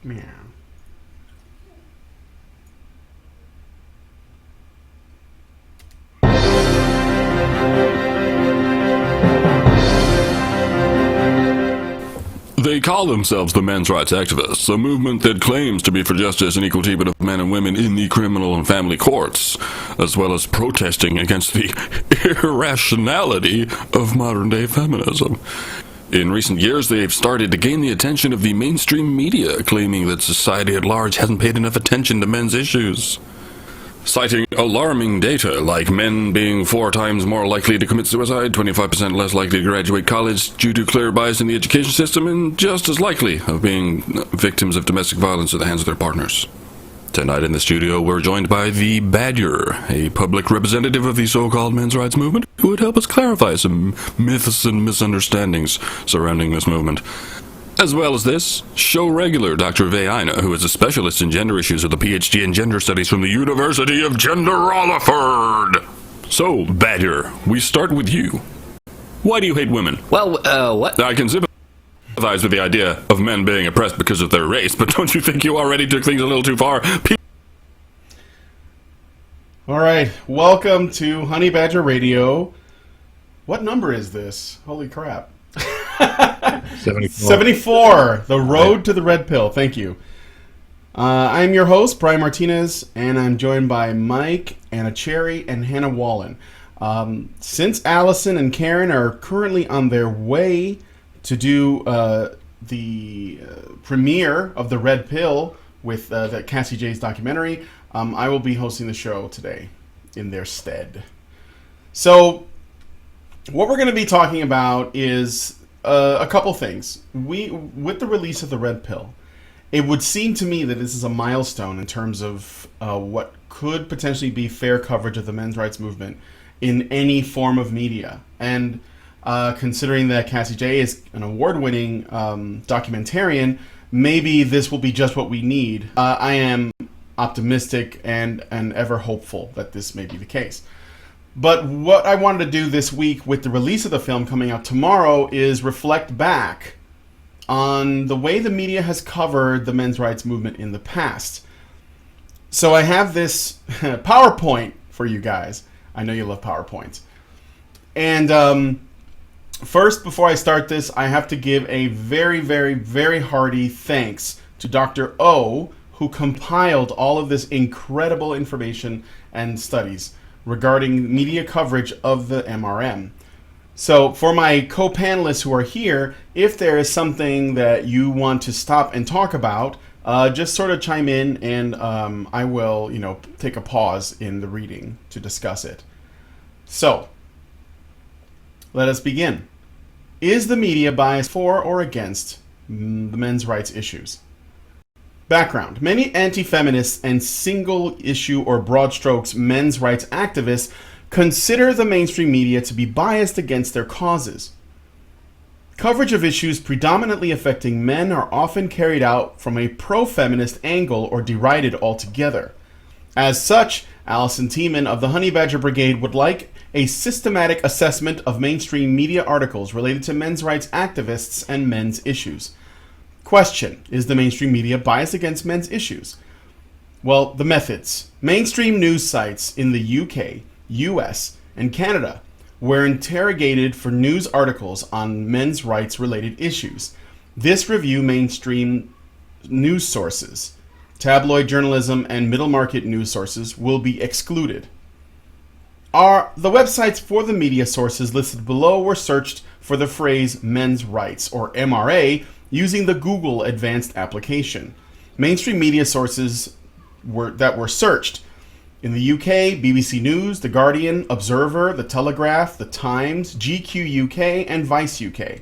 Meow. They call themselves the men's rights activists, a movement that claims to be for justice and equal treatment of men and women in the criminal and family courts, as well as protesting against the irrationality of modern-day feminism. In recent years, they've started to gain the attention of the mainstream media, claiming that society at large hasn't paid enough attention to men's issues. Citing alarming data like men being 4 times more likely to commit suicide, 25% less likely to graduate college due to clear bias in the education system, and just as likely of being victims of domestic violence at the hands of their partners. Tonight in the studio, we're joined by the Badger, a public representative of the so-called men's rights movement, who would help us clarify some myths and misunderstandings surrounding this movement. As well as this, show regular Dr. Veina, who is a specialist in gender issues with a PhD in gender studies from the University of Gender-Rutherford. So, Badger, we start with you. Why do you hate women? Well, what? I can sympathize with the idea of men being oppressed because of their race, but don't you think you already took things a little too far? All right, welcome to Honey Badger Radio. What number is this? Holy crap. 74. The road to the red pill. Thank you. I'm your host, Brian Martinez, and I'm joined by Mike, Anna Cherry, and Hannah Wallen. Since Allison and Karen are currently on their way to do the premiere of the Red Pill with the Cassy J's documentary, I will be hosting the show today in their stead. So, what we're going to be talking about is a couple things. With the release of the Red Pill, it would seem to me that this is a milestone in terms of what could potentially be fair coverage of the men's rights movement in any form of media. And considering that Cassy J is an award-winning documentarian, maybe this will be just what we need. I am optimistic and ever hopeful that this may be the case. But what I wanted to do this week with the release of the film coming out tomorrow is reflect back on the way the media has covered the men's rights movement in the past. So I have this PowerPoint for you guys. I know you love PowerPoints. And first, before I start this, I have to give a very, very, very hearty thanks to Dr. O, who compiled all of this incredible information and studies regarding media coverage of the MRM. So for my co-panelists who are here, if there is something that you want to stop and talk about, just sort of chime in and I will, take a pause in the reading to discuss it. So, let us begin. Is the media biased for or against the men's rights issues? Background. Many anti-feminists and single-issue or broad strokes men's rights activists consider the mainstream media to be biased against their causes. Coverage of issues predominantly affecting men are often carried out from a pro-feminist angle or derided altogether. As such, Alison Tiemann of the Honey Badger Brigade would like a systematic assessment of mainstream media articles related to men's rights activists and men's issues. Question: is the mainstream media biased against men's issues? Well, the methods. Mainstream news sites in the UK, US, and Canada were interrogated for news articles on men's rights related issues. This review mainstream news sources. Tabloid journalism and middle market news sources will be excluded. The websites for the media sources listed below were searched for the phrase men's rights, or MRA, using the Google Advanced application. Mainstream media sources that were searched in the UK: BBC News, The Guardian, Observer, The Telegraph, The Times, GQ UK, and Vice UK.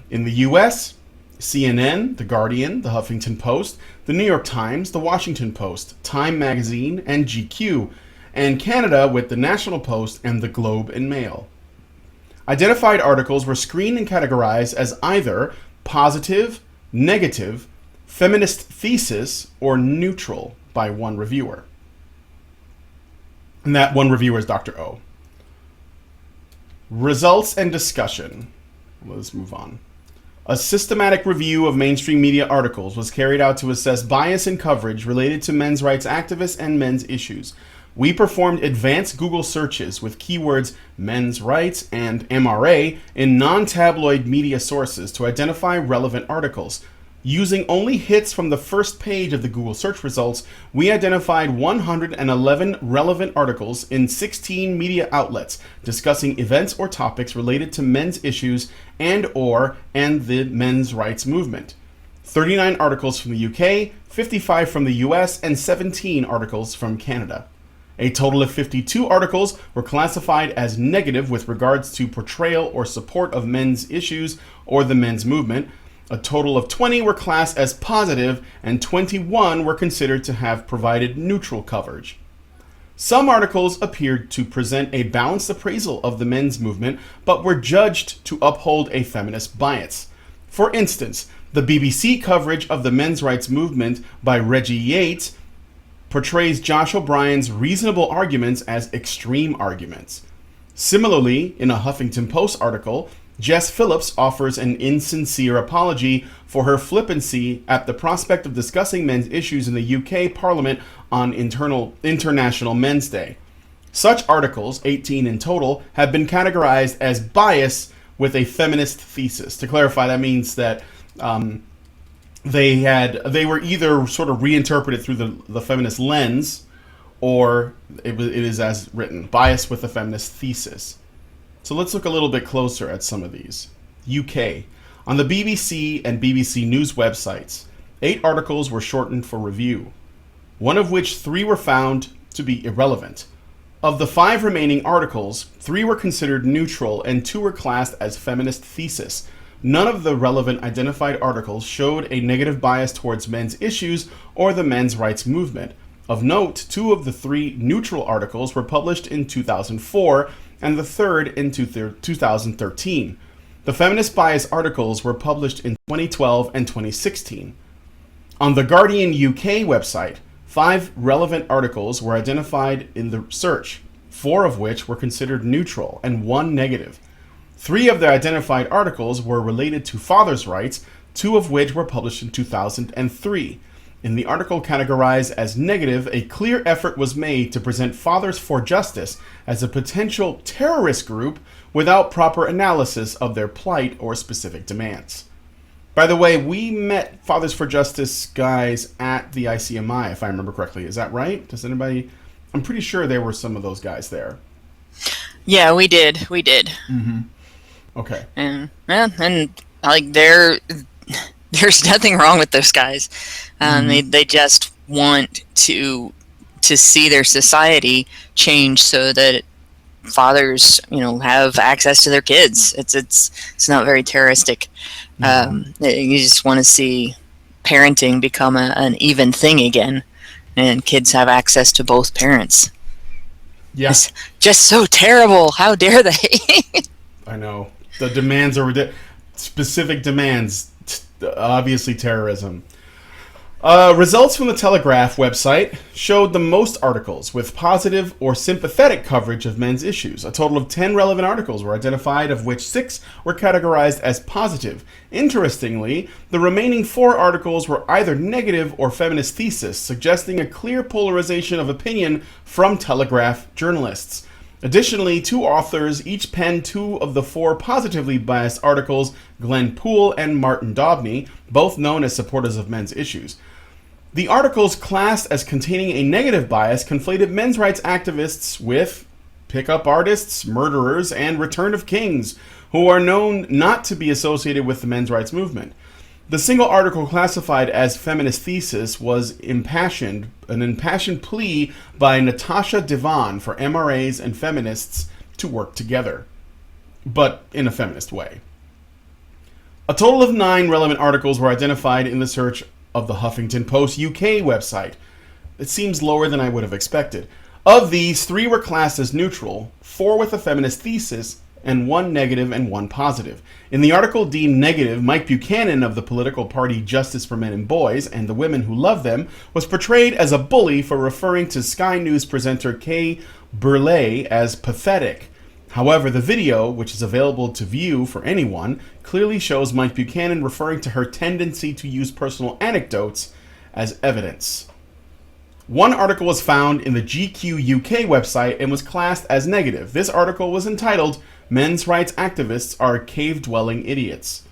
In the US, CNN, The Guardian, The Huffington Post, The New York Times, The Washington Post, Time Magazine, and GQ. And Canada with The National Post and The Globe and Mail. Identified articles were screened and categorized as either positive, negative, feminist thesis, or neutral by one reviewer. And that one reviewer is Dr. O. Results and discussion. Let's move on. A systematic review of mainstream media articles was carried out to assess bias in coverage related to men's rights activists and men's issues. We performed advanced Google searches with keywords men's rights and MRA in non-tabloid media sources to identify relevant articles. Using only hits from the first page of the Google search results, we identified 111 relevant articles in 16 media outlets discussing events or topics related to men's issues and the men's rights movement. 39 articles from the UK, 55 from the US, and 17 articles from Canada. A total of 52 articles were classified as negative with regards to portrayal or support of men's issues or the men's movement. A total of 20 were classed as positive, and 21 were considered to have provided neutral coverage. Some articles appeared to present a balanced appraisal of the men's movement, but were judged to uphold a feminist bias. For instance, the BBC coverage of the men's rights movement by Reggie Yates portrays Josh O'Brien's reasonable arguments as extreme arguments. Similarly, in a Huffington Post article, Jess Phillips offers an insincere apology for her flippancy at the prospect of discussing men's issues in the UK Parliament on International Men's Day. Such articles, 18 in total, have been categorized as bias with a feminist thesis. To clarify, that means that they were either sort of reinterpreted through the feminist lens, or it is as written, bias with a feminist thesis. So let's look a little bit closer at some of these. UK. On the BBC and BBC News websites, 8 articles were shortened for review, one of which 3 were found to be irrelevant. Of the 5 remaining articles, 3 were considered neutral and 2 were classed as feminist thesis. None of the relevant identified articles showed a negative bias towards men's issues or the men's rights movement. Of note, 2 of the 3 neutral articles were published in 2004 and the third in 2013. The feminist bias articles were published in 2012 and 2016. On the Guardian UK website, 5 relevant articles were identified in the search, 4 of which were considered neutral and 1 negative. 3 of the identified articles were related to fathers' rights, 2 of which were published in 2003. In the article categorized as negative, a clear effort was made to present Fathers for Justice as a potential terrorist group without proper analysis of their plight or specific demands. By the way, we met Fathers for Justice guys at the ICMI, if I remember correctly. Is that right? Does anybody... I'm pretty sure there were some of those guys there. Yeah, we did. Mm-hmm. Okay. And like there's nothing wrong with those guys. They just want to see their society change so that fathers, have access to their kids. It's not very terroristic. You just want to see parenting become an even thing again, and kids have access to both parents. Yeah. It's just so terrible. How dare they? I know. The demands are specific demands. Obviously terrorism. Results from the Telegraph website showed the most articles with positive or sympathetic coverage of men's issues. A total of 10 relevant articles were identified, of which 6 were categorized as positive. Interestingly, the remaining 4 articles were either negative or feminist thesis, suggesting a clear polarization of opinion from Telegraph journalists. Additionally, 2 authors each penned 2 of the 4 positively biased articles, Glenn Poole and Martin Dobney, both known as supporters of men's issues. The articles classed as containing a negative bias conflated men's rights activists with pickup artists, murderers, and return of kings, who are known not to be associated with the men's rights movement. The single article classified as feminist thesis was an impassioned plea by Natasha Devan for MRAs and feminists to work together, but in a feminist way. A total of 9 relevant articles were identified in the search of the Huffington Post UK website. It seems lower than I would have expected. Of these, 3 were classed as neutral, 4 with a feminist thesis, and 1 negative and 1 positive. In the article deemed negative, Mike Buchanan of the political party Justice for Men and Boys and the Women Who Love Them was portrayed as a bully for referring to Sky News presenter Kay Burleigh as pathetic. However, the video, which is available to view for anyone, clearly shows Mike Buchanan referring to her tendency to use personal anecdotes as evidence. One article was found in the GQ UK website and was classed as negative. This article was entitled, "Men's Rights Activists Are Cave-Dwelling Idiots."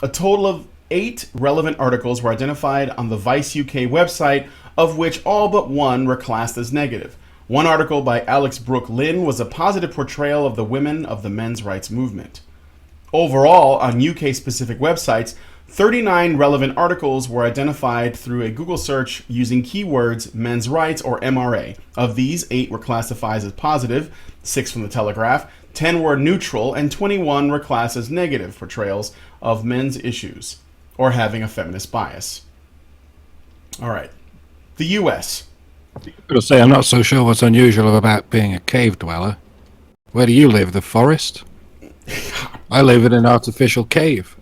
A total of 8 relevant articles were identified on the Vice UK website, of which all but one were classed as negative. One article by Alex Brooke Lynn was a positive portrayal of the women of the men's rights movement. Overall, on UK-specific websites, 39 relevant articles were identified through a Google search using keywords men's rights or MRA. Of these, 8 were classified as positive, 6 from the Telegraph, 10 were neutral, and 21 were classed as negative portrayals of men's issues or having a feminist bias. All right. The U.S. I'm going to say I'm not so sure what's unusual about being a cave dweller. Where do you live? The forest? I live in an artificial cave.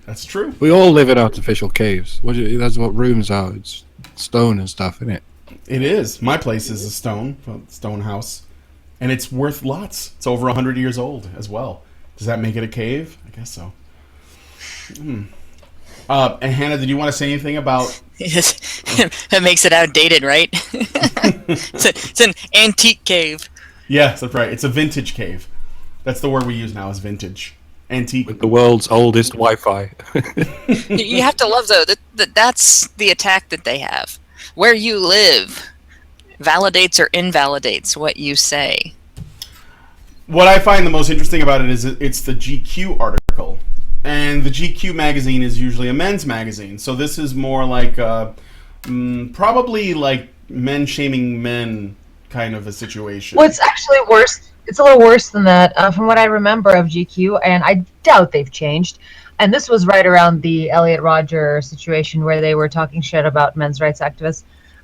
That's true. We all live in artificial caves. That's what rooms are. It's stone and stuff, isn't it? It is. My place is a stone house. And it's worth lots. It's over 100 years old as well. Does that make it a cave? I guess so. And Hannah, did you want to say anything about... That makes it outdated, right? It's an antique cave. Yes, that's right. It's a vintage cave. That's the word we use now, is vintage. Antique. With the world's oldest Wi-Fi. You have to love, though, that's the attack that they have. Where you live validates or invalidates what you say. What I find the most interesting about it is it's the GQ article. And the GQ magazine is usually a men's magazine. So this is more like probably like men shaming men kind of a situation. Well, it's actually worse. It's a little worse than that, from what I remember of GQ, and I doubt they've changed. And this was right around the Elliot Rodger situation where they were talking shit about men's rights activists,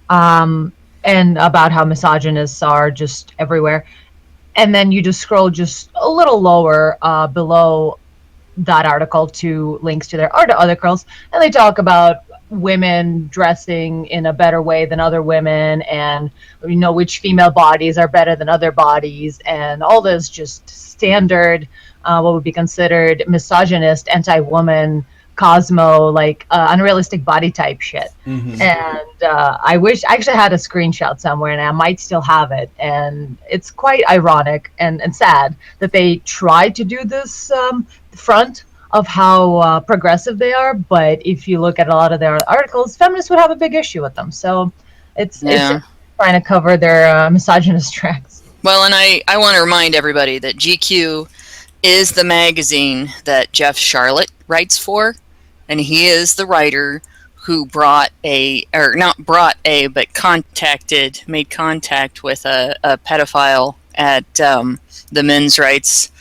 and about how misogynists are just everywhere. And then you just scroll just a little lower below that article to links to their other articles, and they talk about women dressing in a better way than other women, and which female bodies are better than other bodies, and all this just standard what would be considered misogynist, anti-woman, Cosmo, unrealistic body type shit. Mm-hmm. And I wish I actually had a screenshot somewhere, and I might still have it. And it's quite ironic and sad that they tried to do this front of how progressive they are. But if you look at a lot of their articles, feminists would have a big issue with them. So it's trying to cover their misogynist tracks. Well, and I want to remind everybody that GQ is the magazine that Jeff Charlotte writes for. And he is the writer who made contact with a pedophile at the men's rights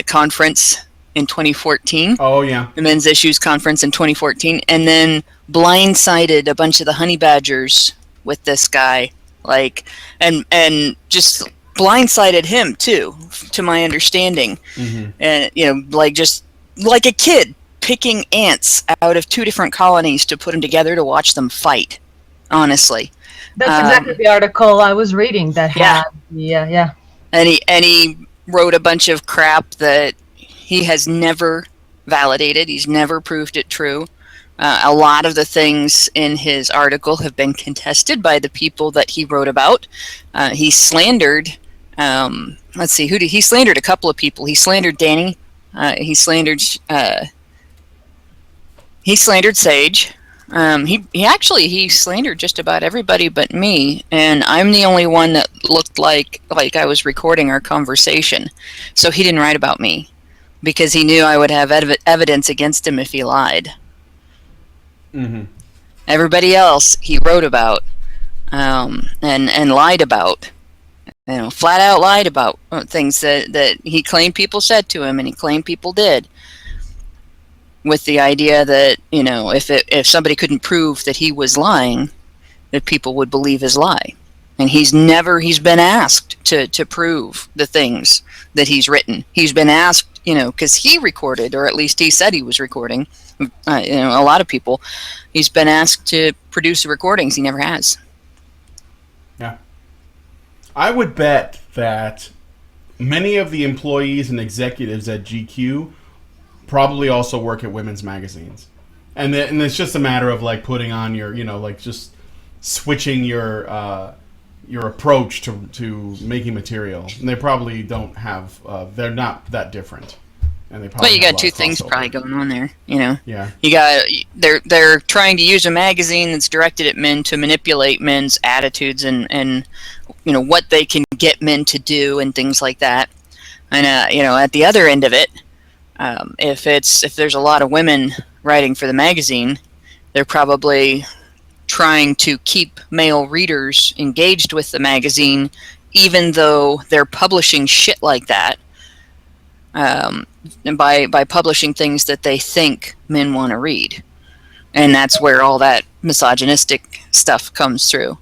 conference in 2014. Oh, yeah. The Men's Issues Conference in 2014. And then blindsided a bunch of the honey badgers with this guy. And just blindsided him, too, to my understanding. Mm-hmm. And, just like a kid picking ants out of 2 different colonies to put them together to watch them fight, honestly. That's exactly the article I was reading that had, yeah. And he wrote a bunch of crap that he has never validated. He's never proved it true. A lot of the things in his article have been contested by the people that he wrote about. He slandered, he slandered a couple of people. He slandered Danny. He slandered Sage. He slandered just about everybody but me, and I'm the only one that looked like I was recording our conversation. So he didn't write about me because he knew I would have evidence against him if he lied. Mm-hmm. Everybody else he wrote about and lied about. Flat out lied about things that he claimed people said to him and he claimed people did. With the idea that, if somebody couldn't prove that he was lying, that people would believe his lie. And he's been asked to prove the things that he's written. He's been asked, because he recorded, or at least he said he was recording, a lot of people, he's been asked to produce the recordings. He never has. Yeah. I would bet that many of the employees and executives at GQ probably also work at women's magazines, and it's just a matter of like putting on your, like just switching your approach to making material. And they probably don't have they're not that different. And they probably Well, you have a got lot two of things crossover. probably going on there. Yeah. You got they're trying to use a magazine that's directed at men to manipulate men's attitudes and what they can get men to do and things like that. And at the other end of it, if there's a lot of women writing for the magazine, they're probably trying to keep male readers engaged with the magazine, even though they're publishing shit like that. And by publishing things that they think men want to read, and that's where all that misogynistic stuff comes through.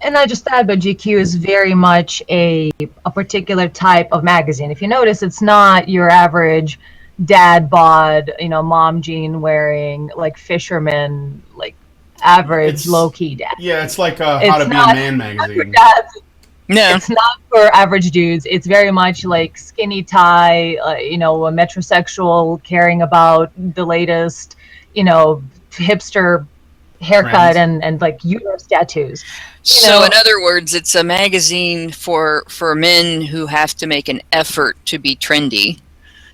And I just add, but GQ is very much a particular type of magazine. If you notice, it's not your average dad bod, mom jean wearing, like fisherman, like average low key dad. Yeah, it's like How to Be a Man magazine. No, It's not for average dudes. It's very much like skinny tie, a metrosexual caring about the latest, hipster haircut and like uterus tattoos. So in other words, it's a magazine for men who have to make an effort to be trendy,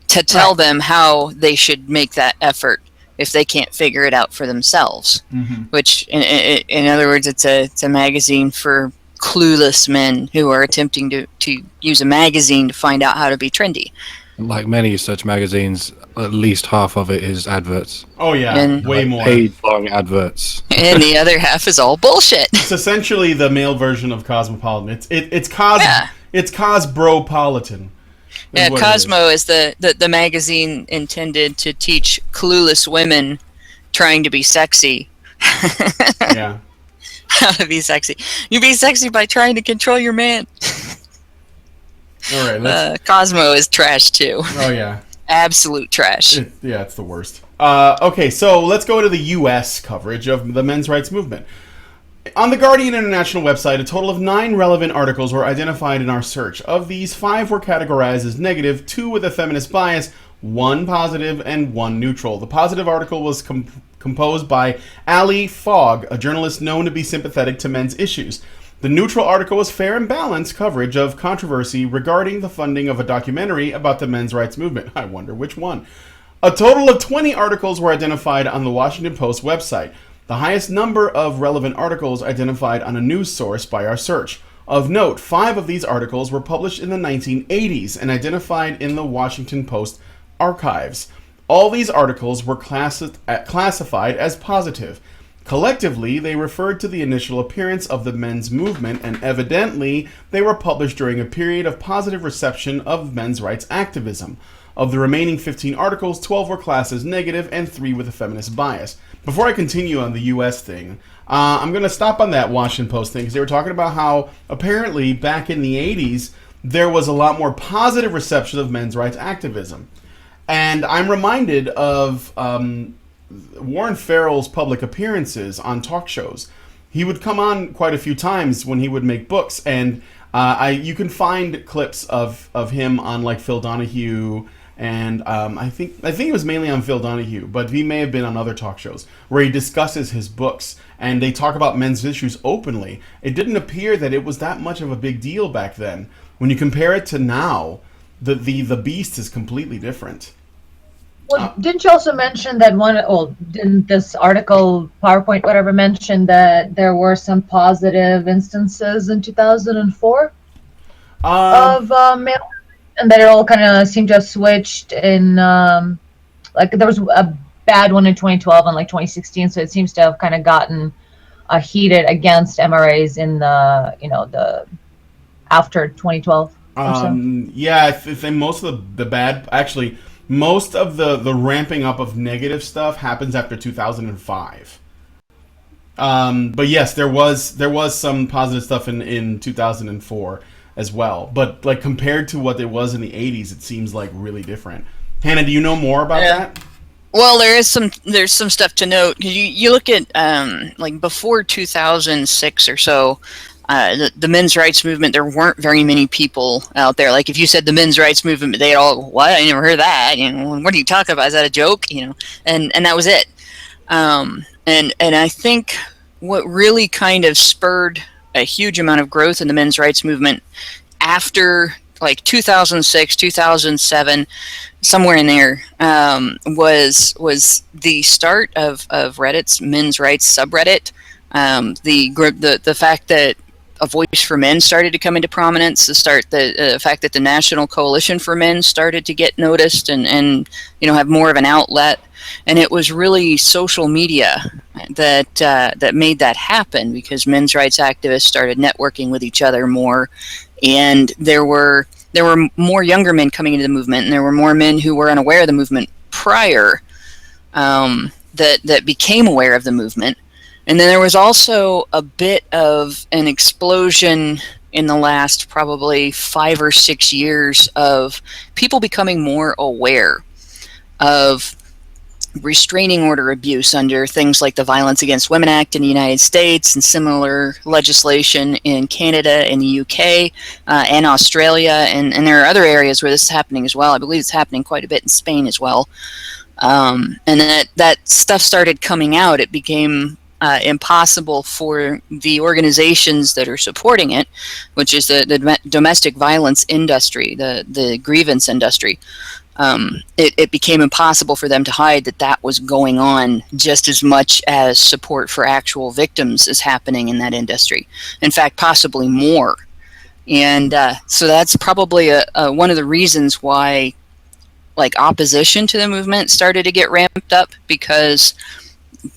to tell them how they should make that effort if they can't figure it out for themselves. Mm-hmm. Which, in other words, it's a magazine for clueless men who are attempting to use a magazine to find out how to be trendy. Like many such magazines, at least half of it is adverts. Oh yeah, And- way more. Paid-long adverts. And the other half is all bullshit. It's essentially the male version of Cosmopolitan. It's Cosbropolitan. Yeah, Cosmo is the magazine intended to teach clueless women trying to be sexy Yeah. how to be sexy. You be sexy by trying to control your man. All right. Cosmo is trash too. Oh yeah. Absolute trash. It's the worst. Okay, so let's go to the U.S. coverage of the men's rights movement. On the Guardian International website, a total of 9 relevant articles were identified in our search. Of these, 5 were categorized as negative, 2 with a feminist bias, 1 positive, and 1 neutral. The positive article was composed by Ali Fogg, a journalist known to be sympathetic to men's issues. The neutral article was fair and balanced coverage of controversy regarding the funding of a documentary about the men's rights movement. I wonder which one. A total of 20 articles were identified on the Washington Post website, the highest number of relevant articles identified on a news source by our search. Of note, 5 of these articles were published in the 1980s and identified in the Washington Post archives. All these articles were classified as positive. Collectively, they referred to the initial appearance of the men's movement, and evidently, they were published during a period of positive reception of men's rights activism. Of the remaining 15 articles, 12 were classed as negative and 3 with a feminist bias. Before I continue on the U.S. thing, I'm going to stop on that Washington Post thing because they were talking about how apparently back in the 80s, there was a lot more positive reception of men's rights activism. And I'm reminded of Warren Farrell's public appearances on talk shows. He would come on quite a few times when he would make books, and you can find clips of him on like Phil Donahue, and I think it was mainly on Phil Donahue, but he may have been on other talk shows where he discusses his books and they talk about men's issues openly. It didn't appear that it was that much of a big deal back then. When you compare it to now, the beast is completely different. Well, didn't you also mention that didn't this article, PowerPoint, whatever, mention that there were some positive instances in 2004 of male, and that it all kind of seemed to have switched in, like there was a bad one in 2012 and like 2016, so it seems to have kind of gotten heated against MRAs in the after 2012 or so. Yeah, I think most of the bad, actually, most of the ramping up of negative stuff happens after 2005. But yes, there was some positive stuff in 2004 as well. But like compared to what it was in the 80s, it seems like really different. Hannah, do you know more about that? Well, there's some stuff to note. You look at like before 2006 or so, the men's rights movement, there weren't very many people out there. Like if you said the men's rights movement, they'd all, what? I never heard that. What are you talking about? Is that a joke? And that was it. And I think what really kind of spurred a huge amount of growth in the men's rights movement after like 2006, 2007, somewhere in there, was the start of Reddit's men's rights subreddit. The fact that a voice for men started to come into prominence, the fact that the National Coalition for Men started to get noticed and have more of an outlet, and it was really social media that made that happen, because men's rights activists started networking with each other more, and there were more younger men coming into the movement, and there were more men who were unaware of the movement prior that became aware of the movement. And then there was also a bit of an explosion in the last probably 5 or 6 years of people becoming more aware of restraining order abuse under things like the Violence Against Women Act in the United States and similar legislation in Canada and the UK and Australia. And there are other areas where this is happening as well. I believe it's happening quite a bit in Spain as well. And that stuff started coming out. It became impossible for the organizations that are supporting it, which is the domestic violence industry, the grievance industry. It became impossible for them to hide that was going on just as much as support for actual victims is happening in that industry. In fact, possibly more. And so that's probably one of the reasons why opposition to the movement started to get ramped up, because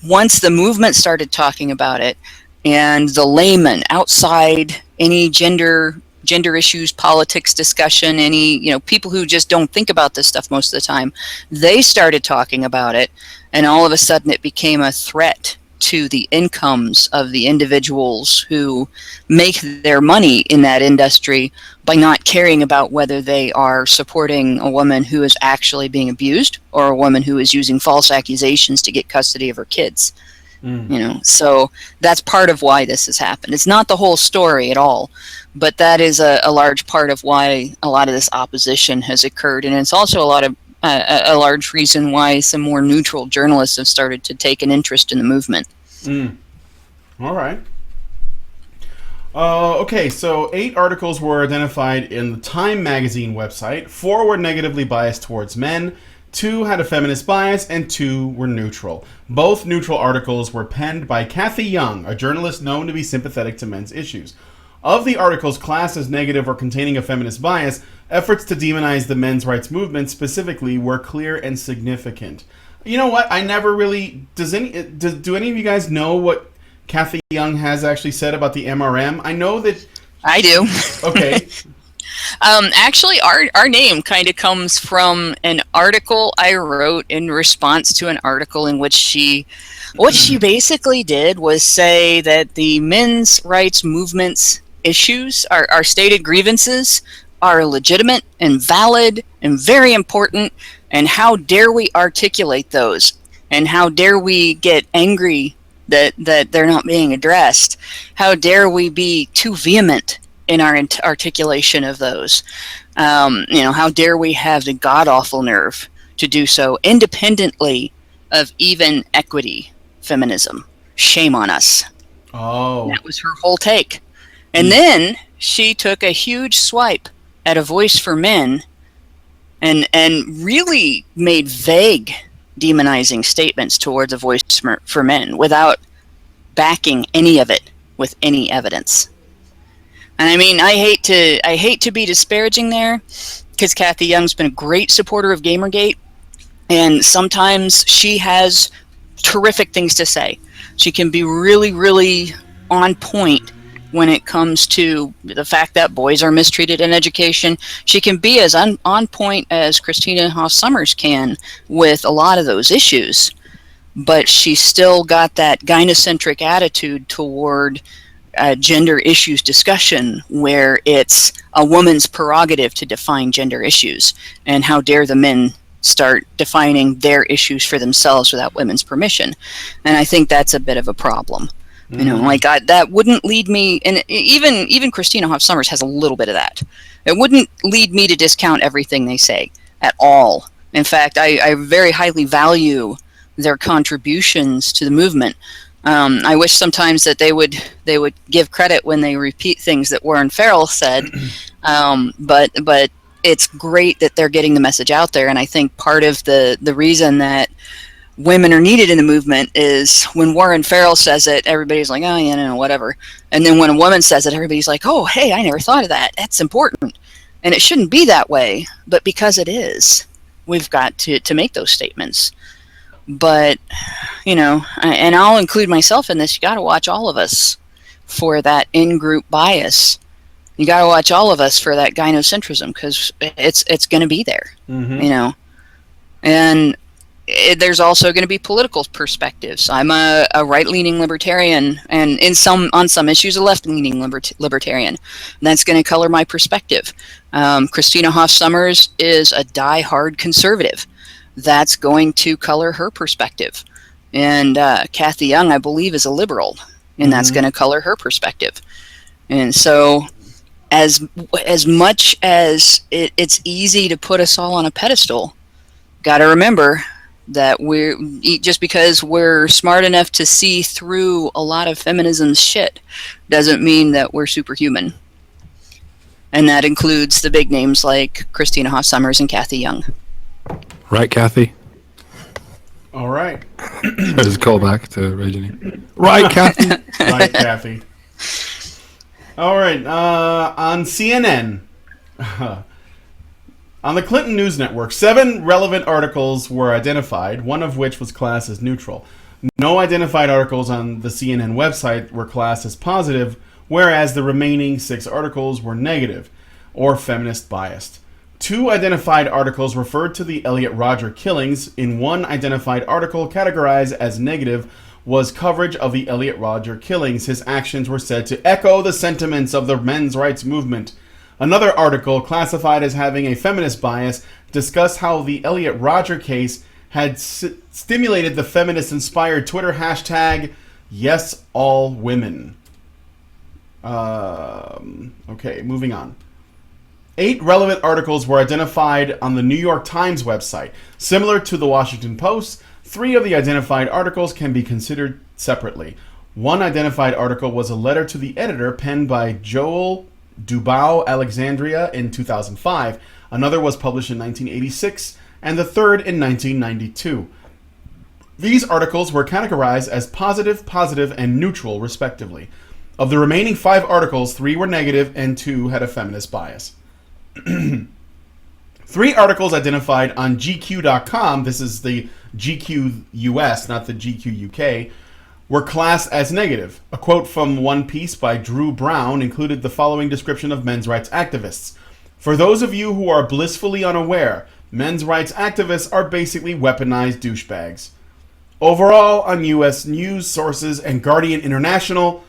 once the movement started talking about it, and the layman outside any gender issues, politics discussion, any people who just don't think about this stuff most of the time, they started talking about it, and all of a sudden it became a threat to the incomes of the individuals who make their money in that industry by not caring about whether they are supporting a woman who is actually being abused or a woman who is using false accusations to get custody of her kids. So that's part of why this has happened. It's not the whole story at all, but that is a large part of why a lot of this opposition has occurred, and it's also a large reason why some more neutral journalists have started to take an interest in the movement. All right. Okay, so 8 articles were identified in the Time magazine website. 4 were negatively biased towards men, 2 had a feminist bias, and 2 were neutral. Both neutral articles were penned by Cassy Young, a journalist known to be sympathetic to men's issues. Of the articles classed as negative or containing a feminist bias, efforts to demonize the men's rights movement specifically were clear and significant. You know what? I never really... Do any of you guys know what Cassy Young has actually said about the MRM? I know that... I do. Okay. Actually, our name kind of comes from an article I wrote in response to an article in which what she basically did was say that the men's rights movement's issues, our stated grievances, are legitimate and valid and very important, and how dare we articulate those, and how dare we get angry that they're not being addressed. How dare we be too vehement in our articulation of those. How dare we have the god-awful nerve to do so independently of even equity feminism. Shame on us. Oh. And that was her whole take. And then she took a huge swipe at A Voice for Men and really made vague demonizing statements towards A Voice for Men without backing any of it with any evidence. And I mean, I hate to be disparaging there, because Cassy Young's been a great supporter of Gamergate, and sometimes she has terrific things to say. She can be really, really on point when it comes to the fact that boys are mistreated in education. She can be as on point as Christina Hoff Sommers can with a lot of those issues, but she's still got that gynocentric attitude toward gender issues discussion, where it's a woman's prerogative to define gender issues, and how dare the men start defining their issues for themselves without women's permission. And I think that's a bit of a problem. You know, like that wouldn't lead me, and even Christina Hoff Sommers has a little bit of that. It wouldn't lead me to discount everything they say at all. In fact, I very highly value their contributions to the movement. I wish sometimes that they would give credit when they repeat things that Warren Farrell said, but it's great that they're getting the message out there. And I think part of the reason that women are needed in the movement is when Warren Farrell says it, everybody's like, oh, yeah, no, whatever. And then when a woman says it, everybody's like, oh, hey, I never thought of that. That's important. And it shouldn't be that way, but because it is, we've got to make those statements. But, you know, and I'll include myself in this, you got to watch all of us for that in-group bias. You got to watch all of us for that gynocentrism, because it's going to be there, you know. And there's also going to be political perspectives. I'm a right-leaning libertarian, and on some issues a left-leaning libertarian. And that's going to color my perspective. Christina Hoff Sommers is a die-hard conservative. That's going to color her perspective. And Kathy Young, I believe, is a liberal, and that's going to color her perspective. And so as much as it's easy to put us all on a pedestal, got to remember that just because we're smart enough to see through a lot of feminism's shit doesn't mean that we're superhuman. And that includes the big names like Christina Hoff Sommers and Kathy Young. Right, Kathy? All right. There's a callback to Reggie. Right, Kathy? Right, Kathy. All right. On CNN, on the Clinton News Network, 7 relevant articles were identified, one of which was classed as neutral. No identified articles on the CNN website were classed as positive, whereas the remaining 6 articles were negative or feminist biased. 2 identified articles referred to the Elliot Rodger killings. In one identified article categorized as negative was coverage of the Elliot Rodger killings. His actions were said to echo the sentiments of the men's rights movement. Another article, classified as having a feminist bias, discussed how the Elliot Rodger case had stimulated the feminist-inspired Twitter hashtag #YesAllWomen. Okay, moving on. 8 relevant articles were identified on the New York Times website. Similar to the Washington Post, 3 of the identified articles can be considered separately. One identified article was a letter to the editor penned by Joel Dubow Alexandria in 2005. Another was published in 1986, and the third in 1992. These articles were categorized as positive, and neutral, respectively. Of the remaining 5 articles, 3 were negative and 2 had a feminist bias. 3 articles identified on GQ.com, this is the GQ US, not the GQ UK, were classed as negative. A quote from one piece by Drew Brown included the following description of men's rights activists. For those of you who are blissfully unaware, men's rights activists are basically weaponized douchebags. Overall, on US news sources and Guardian International,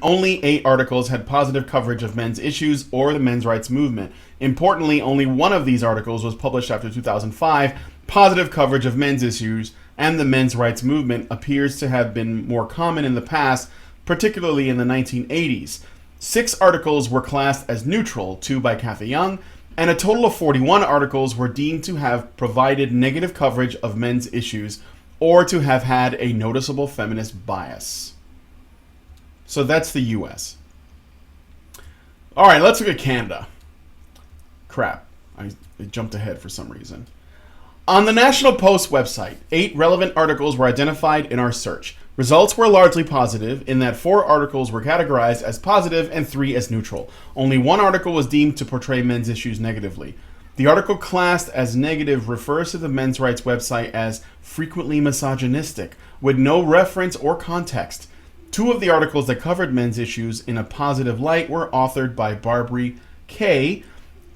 only 8 articles had positive coverage of men's issues or the men's rights movement. Importantly, only one of these articles was published after 2005. Positive coverage of men's issues and the men's rights movement appears to have been more common in the past, particularly in the 1980s. 6 articles were classed as neutral, 2 by Kathy Young, and a total of 41 articles were deemed to have provided negative coverage of men's issues or to have had a noticeable feminist bias. So that's the US. All right, let's look at Canada. Crap, I jumped ahead for some reason. On the National Post website, 8 relevant articles were identified in our search. Results were largely positive in that 4 articles were categorized as positive and 3 as neutral. Only 1 article was deemed to portray men's issues negatively. The article classed as negative refers to the men's rights website as frequently misogynistic, with no reference or context. 2 of the articles that covered men's issues in a positive light were authored by Barbary Kay,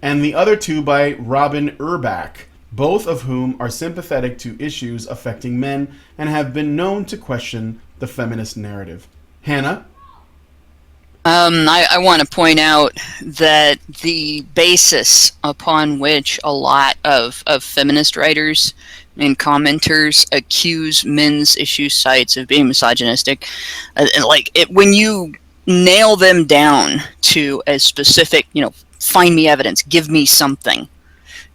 and the other 2 by Robin Urbach, both of whom are sympathetic to issues affecting men and have been known to question the feminist narrative. Hannah? I want to point out that the basis upon which a lot of feminist writers and commenters accuse men's issue sites of being misogynistic, when you nail them down to a specific, find me evidence, give me something,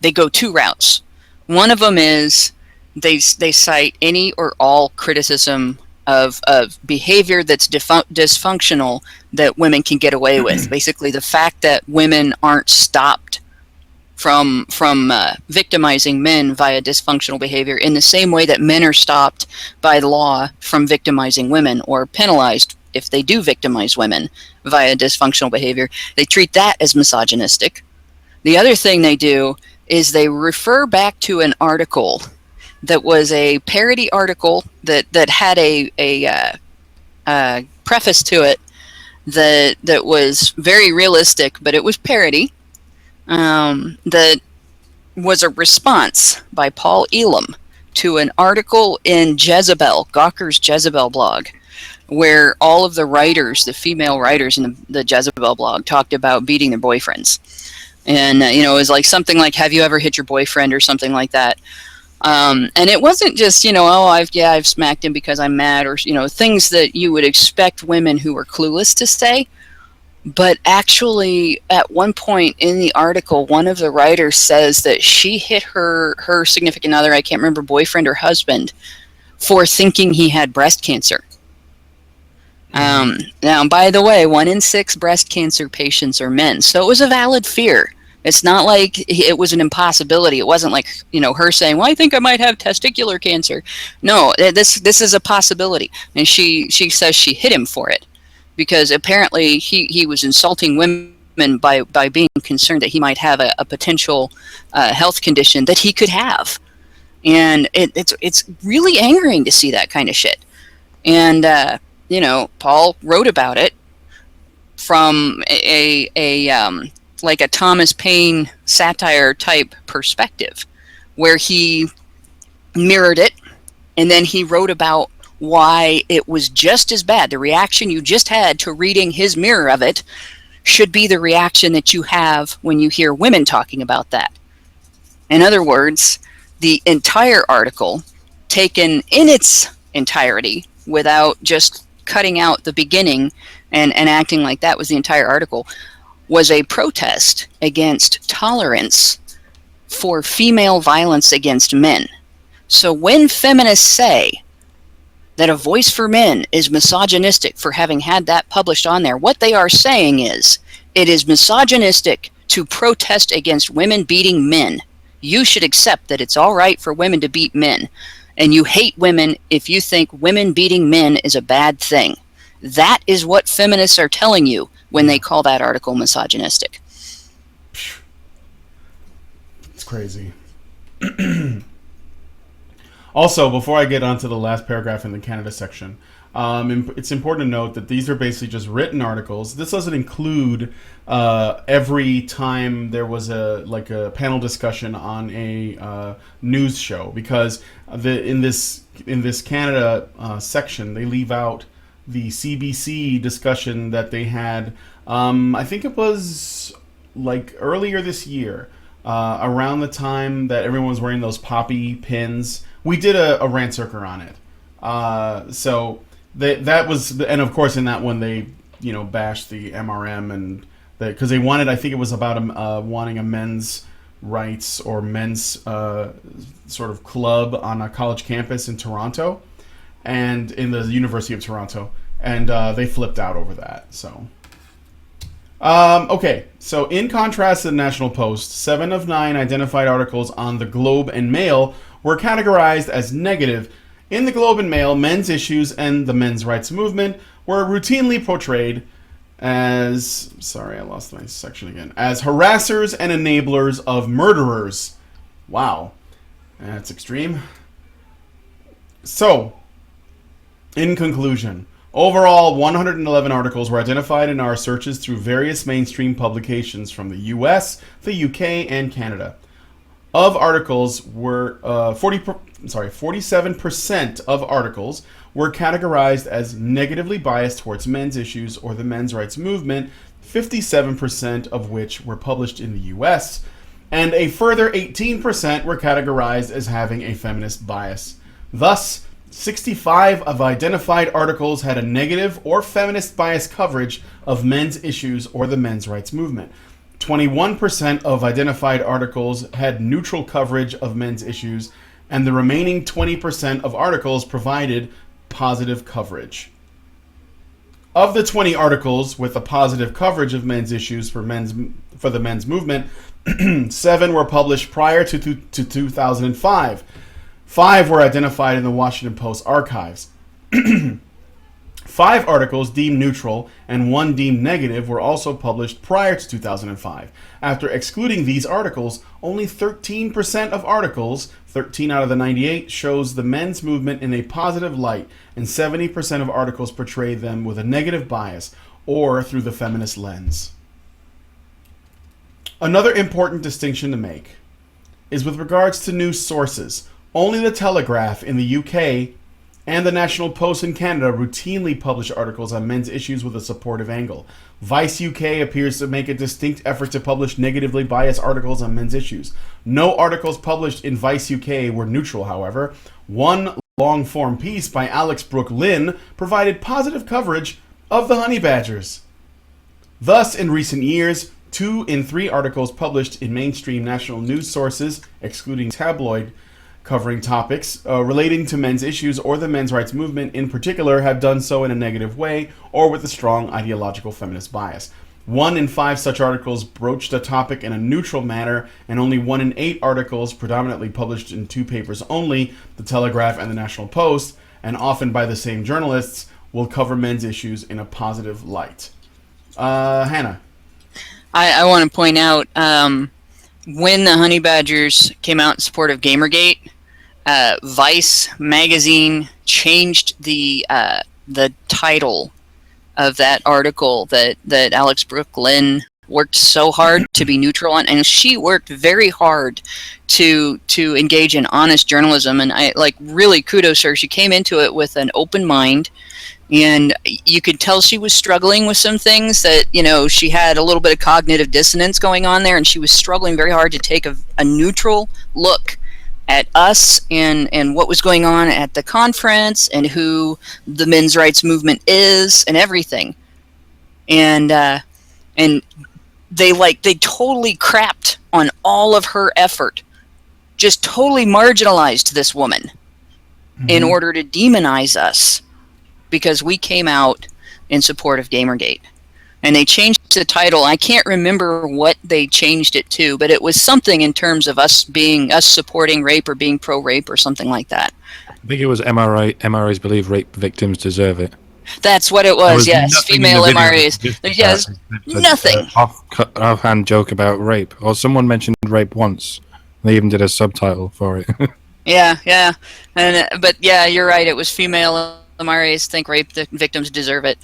they go two routes. One of them is they cite any or all criticism of behavior that's dysfunctional that women can get away with. Basically, the fact that women aren't stopped from victimizing men via dysfunctional behavior in the same way that men are stopped by law from victimizing women or penalized if they do victimize women via dysfunctional behavior. They treat that as misogynistic. The other thing they do is they refer back to an article that was a parody article that had a preface to it that was very realistic, but it was parody. That was a response by Paul Elam to an article in Jezebel, Gawker's Jezebel blog, where all of the writers, the female writers in the Jezebel blog, talked about beating their boyfriends. And, it was like something like, have you ever hit your boyfriend or something like that? And it wasn't just, I've smacked him because I'm mad, or, things that you would expect women who are clueless to say. But actually, at one point in the article, one of the writers says that she hit her significant other, I can't remember, boyfriend or husband, for thinking he had breast cancer. Now, by the way, 1 in 6 breast cancer patients are men, so it was a valid fear. It's not like it was an impossibility. It wasn't like, her saying, well, I think I might have testicular cancer. No, this is a possibility. And she says she hit him for it because apparently he was insulting women by being concerned that he might have a potential health condition that he could have. And it's really angering to see that kind of shit. And, Paul wrote about it from like a Thomas Paine satire type perspective, where he mirrored it, and then he wrote about why it was just as bad. The reaction you just had to reading his mirror of it should be the reaction that you have when you hear women talking about that. In other words, the entire article, taken in its entirety, without just cutting out the beginning and acting like that was the entire article, was a protest against tolerance for female violence against men. So when feminists say that A Voice for Men is misogynistic for having had that published on there, what they are saying is it is misogynistic to protest against women beating men. You should accept that it's all right for women to beat men, and you hate women if you think women beating men is a bad thing. That is what feminists are telling you when they call that article misogynistic. It's crazy. Also, before I get onto the last paragraph in the Canada section, it's important to note that these are basically just written articles. This doesn't include every time there was a panel discussion on a news show, because in this Canada section they leave out the CBC discussion that they had. I think it was like earlier this year, around the time that everyone was wearing those poppy pins. We did a rant circular on it. So that was, and of course in that one they bashed the MRM, and because they wanted, I think it was about wanting a men's rights or men's sort of club on a college campus in Toronto, and in the University of Toronto, and they flipped out over that. So okay, so in contrast to the National Post, 7 of 9 identified articles on the Globe and Mail were categorized as negative. In the Globe and Mail, men's issues and the men's rights movement were routinely portrayed as, sorry, I lost my section again, as harassers and enablers of murderers. Wow, that's extreme. So, in conclusion, overall, 111 articles were identified in our searches through various mainstream publications from the US, the UK, and Canada. Of articles were 47% of articles were categorized as negatively biased towards men's issues or the men's rights movement, 57% of which were published in the US, and a further 18% were categorized as having a feminist bias. Thus, 65 of identified articles had a negative or feminist bias coverage of men's issues or the men's rights movement. 21% of identified articles had neutral coverage of men's issues, and the remaining 20% of articles provided positive coverage. Of the 20 articles with a positive coverage of men's issues for the men's movement, 7 were published prior to 2005. 5 were identified in the Washington Post archives. 5 articles deemed neutral and 1 deemed negative were also published prior to 2005. After excluding these articles, only 13% of articles, 13 out of the 98, shows the men's movement in a positive light, and 70% of articles portray them with a negative bias or through the feminist lens. Another important distinction to make is with regards to news sources. Only the Telegraph in the UK and the National Post in Canada routinely publish articles on men's issues with a supportive angle. Vice UK appears to make a distinct effort to publish negatively biased articles on men's issues. No articles published in Vice UK were neutral, however. One long-form piece by Alex Brooke Lynn provided positive coverage of the honey badgers. Thus, in recent years, 2 in 3 articles published in mainstream national news sources, excluding tabloid covering topics relating to men's issues or the men's rights movement in particular, have done so in a negative way or with a strong ideological feminist bias. 1 in 5 such articles broached a topic in a neutral manner, and only 1 in 8 articles, predominantly published in 2 papers only, the Telegraph and the National Post, and often by the same journalists, will cover men's issues in a positive light. Hannah. I want to point out, when the Honey Badgers came out in support of Gamergate, Vice magazine changed the title of that article that Alex Brooke Lynn worked so hard to be neutral on, and she worked very hard to engage in honest journalism. And I really kudos her. She came into it with an open mind. And you could tell she was struggling with some things that, she had a little bit of cognitive dissonance going on there, and she was struggling very hard to take a neutral look at us and what was going on at the conference and who the men's rights movement is and everything. And they totally crapped on all of her effort, just totally marginalized this woman in order to demonize us, because we came out in support of Gamergate. And they changed the title. I can't remember what they changed it to, but it was something in terms of us supporting rape or being pro-rape or something like that. I think it was MRAs believe rape victims deserve it. That's what it was, yes. Female MRAs. Yes, nothing. Offhand joke about rape. Or someone mentioned rape once. They even did a subtitle for it. Yeah. But yeah, you're right. It was female MRAs think rape victims deserve it.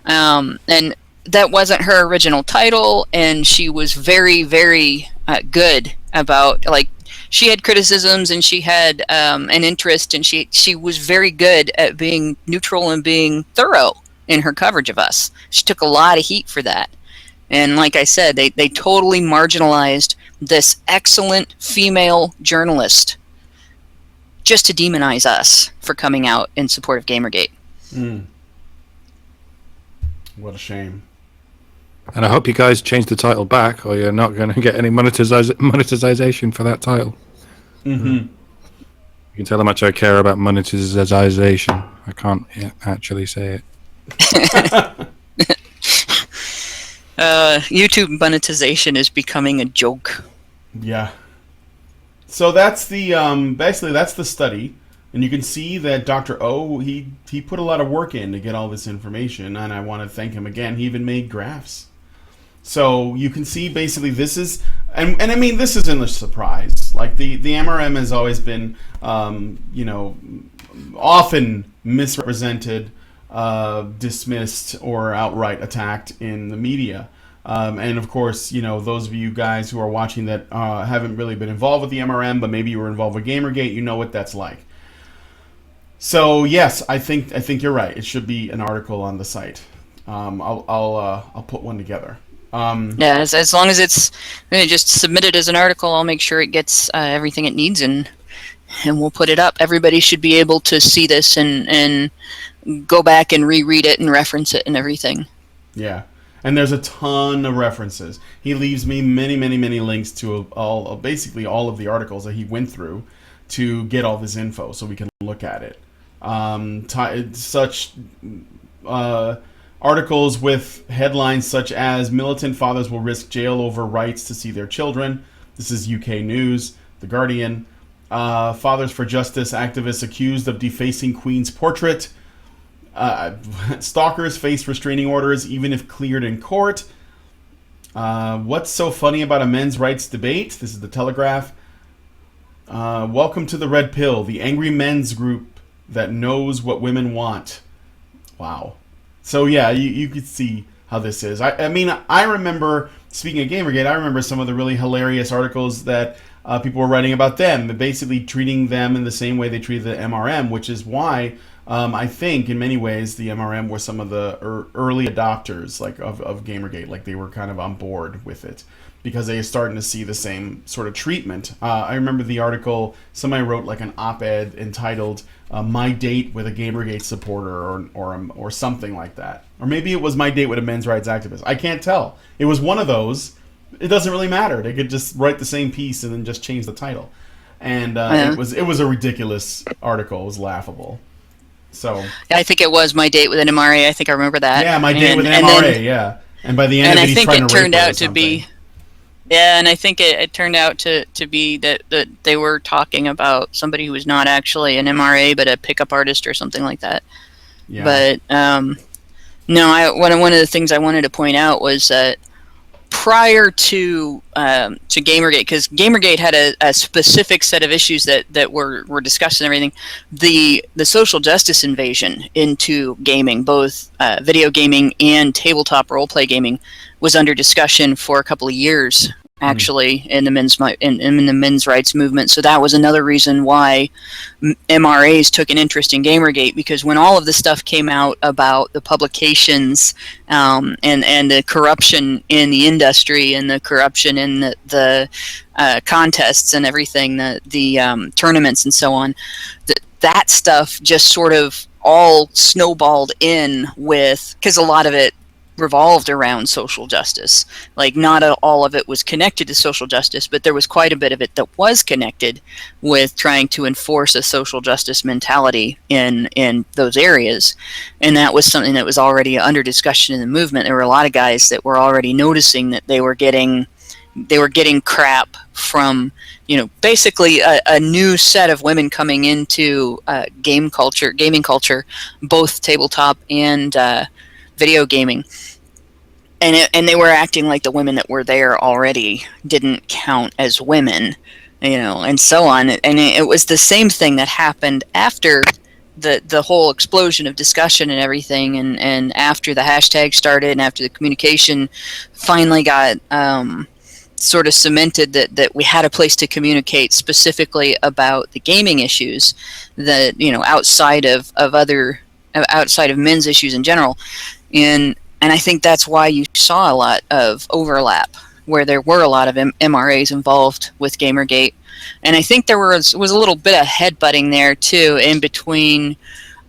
And that wasn't her original title, and she was very, very good about, she had criticisms and she had an interest, and she was very good at being neutral and being thorough in her coverage of us. She took a lot of heat for that. And like I said, they totally marginalized this excellent female journalist just to demonize us for coming out in support of Gamergate. What a shame. And I hope you guys change the title back, or you're not going to get any monetization for that title. You can tell how much I care about monetization. I can't actually say it. YouTube monetization is becoming a joke. Yeah. So that's the basically that's the study, and you can see that Dr. O he put a lot of work in to get all this information, and I want to thank him again. He even made graphs. So you can see basically this is, and I mean this isn't a surprise. Like the MRM has always been, often misrepresented, dismissed, or outright attacked in the media. And of course, those of you guys who are watching that haven't really been involved with the MRM, but maybe you were involved with Gamergate, you know what that's like. So yes, I think you're right. It should be an article on the site. I'll put one together. Yeah, as long as it's just submitted as an article, I'll make sure it gets everything it needs, and we'll put it up. Everybody should be able to see this and go back and reread it and reference it and everything. Yeah, and there's a ton of references. He leaves me many links to basically all of the articles that he went through to get all this info, so we can look at it. Such articles with headlines such as "Militant fathers will risk jail over rights to see their children." This is UK News, The Guardian. Fathers for Justice activists accused of defacing Queen's portrait. Stalkers face restraining orders even if cleared in court. What's so funny about a men's rights debate? This is The Telegraph. Welcome to the Red Pill, the angry men's group that knows what women want. Wow. So yeah, you could see how this is. I mean, I remember, speaking of Gamergate, I remember some of the really hilarious articles that people were writing about them, basically treating them in the same way they treated the MRM, which is why I think in many ways the MRM were some of the early adopters of Gamergate. Like they were kind of on board with it because they were starting to see the same sort of treatment. I remember the article, somebody wrote like an op-ed entitled "My Date with a Gamergate Supporter" or something like that. Or maybe it was "My Date with a Men's Rights Activist." I can't tell. It was one of those. It doesn't really matter. They could just write the same piece and then just change the title. And it was a ridiculous article. It was laughable. So I think it was "My Date with an MRA." I think I remember that. Yeah, "My Date with an MRA." Yeah, and by the end of it, he's trying to rape her or something. Yeah, and I think it turned out to be that they were talking about somebody who was not actually an MRA but a pickup artist or something like that. Yeah. But no, one of the things I wanted to point out was that prior to Gamergate, because Gamergate had a specific set of issues that were discussed and everything, the social justice invasion into gaming, both video gaming and tabletop roleplay gaming, was under discussion for a couple of years, actually, in the men's rights movement. So that was another reason why MRAs took an interest in Gamergate, because when all of the stuff came out about the publications and the corruption in the industry and the corruption in the contests and everything, the tournaments and so on, that stuff just sort of all snowballed in with, because a lot of it revolved around social justice. Like, not all of it was connected to social justice, but there was quite a bit of it that was connected with trying to enforce a social justice mentality in those areas. And that was something that was already under discussion in the movement. There were a lot of guys that were already noticing that they were getting crap from, basically a new set of women coming into gaming culture, both tabletop and video gaming, and they were acting like the women that were there already didn't count as women, and so on. And it was the same thing that happened after the whole explosion of discussion and everything, and after the hashtag started and after the communication finally got sort of cemented that we had a place to communicate specifically about the gaming issues that, outside of men's issues in general. And I think that's why you saw a lot of overlap, where there were a lot of MRAs involved with Gamergate. And I think there was a little bit of headbutting there, too, in between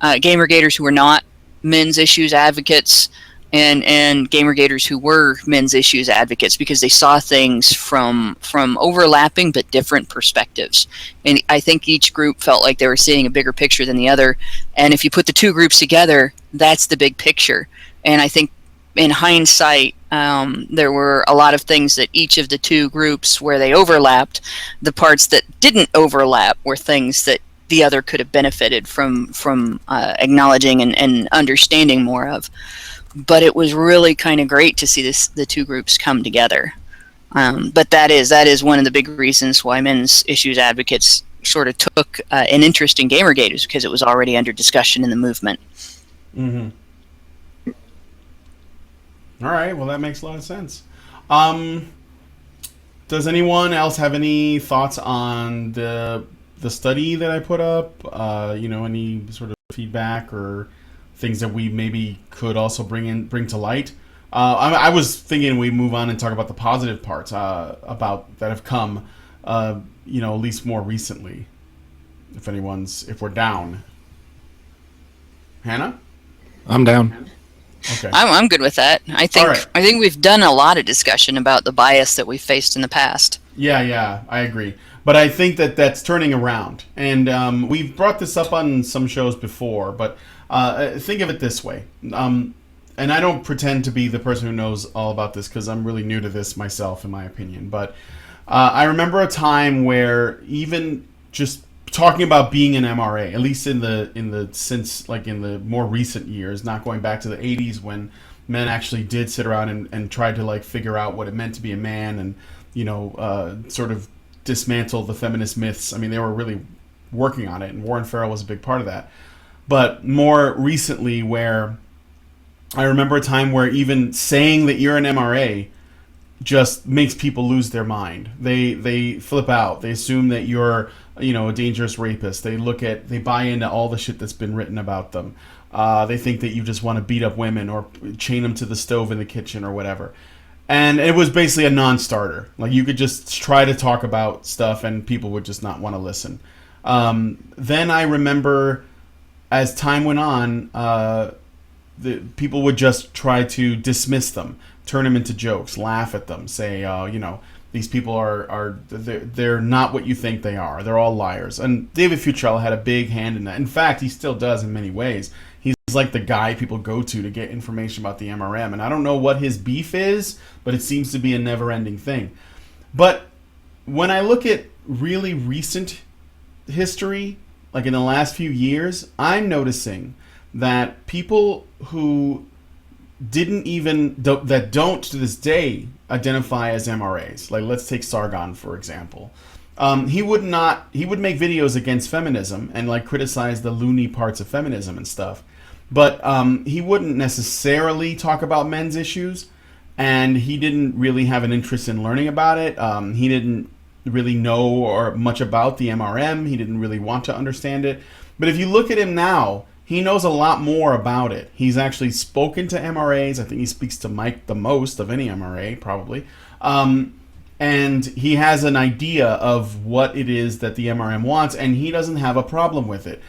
Gamergaters who were not men's issues advocates and Gamergaters who were men's issues advocates, because they saw things from overlapping but different perspectives. And I think each group felt like they were seeing a bigger picture than the other. And if you put the two groups together, that's the big picture. And I think in hindsight, there were a lot of things that each of the two groups where they overlapped, the parts that didn't overlap were things that the other could have benefited from acknowledging and understanding more of. But it was really kind of great to see the two groups come together. But that is one of the big reasons why men's issues advocates sort of took an interest in Gamergate, is because it was already under discussion in the movement. Mm-hmm. All right, well, that makes a lot of sense. Does anyone else have any thoughts on the the study that I put up? Any sort of feedback or things that we maybe could also bring to light? I was thinking we move on and talk about the positive parts about that have come, at least more recently. If we're down. Hannah? I'm down. Okay. I'm good with that. I think All right. I think we've done a lot of discussion about the bias that we faced in the past. Yeah, I agree. But I think that that's turning around. And we've brought this up on some shows before, but think of it this way. And I don't pretend to be the person who knows all about this because I'm really new to this myself, in my opinion. But I remember a time where even just talking about being an MRA, at least in the more recent years, not going back to the 80s when men actually did sit around and tried to like figure out what it meant to be a man and sort of dismantle the feminist myths. I mean, they were really working on it, and Warren Farrell was a big part of that. But more recently, where I remember a time where even saying that you're an MRA just makes people lose their mind. They flip out. They assume that you're a dangerous rapist. They buy into all the shit that's been written about them. They think that you just want to beat up women or chain them to the stove in the kitchen or whatever. And it was basically a non-starter. Like, you could just try to talk about stuff and people would just not want to listen. Then I remember, as time went on, the people would just try to dismiss them, turn them into jokes, laugh at them, say, these people they're not what you think they are. They're all liars. And David Futrell had a big hand in that. In fact, he still does in many ways. He's like the guy people go to get information about the MRM. And I don't know what his beef is, but it seems to be a never-ending thing. But when I look at really recent history, like in the last few years, I'm noticing that people who don't to this day identify as MRAs. Like, let's take Sargon, for example. He would make videos against feminism and like criticize the loony parts of feminism and stuff. But he wouldn't necessarily talk about men's issues, and he didn't really have an interest in learning about it. He didn't really know much about the MRM. He didn't really want to understand it. But if you look at him now, he knows a lot more about it. He's actually spoken to MRAs. I think he speaks to Mike the most of any MRA, probably. And he has an idea of what it is that the MRM wants, and he doesn't have a problem with it.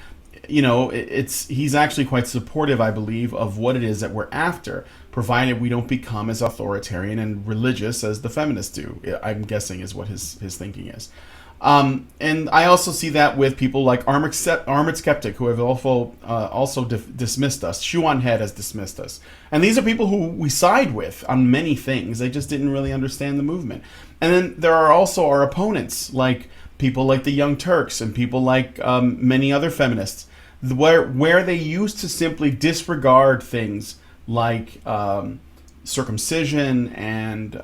He's actually quite supportive, I believe, of what it is that we're after, provided we don't become as authoritarian and religious as the feminists do, I'm guessing is what his thinking is. And I also see that with people like Armored Skeptic, who have also dismissed us. Shoe on Head has dismissed us. And these are people who we side with on many things. They just didn't really understand the movement. And then there are also our opponents, like people like the Young Turks and people like many other feminists, where they used to simply disregard things like circumcision and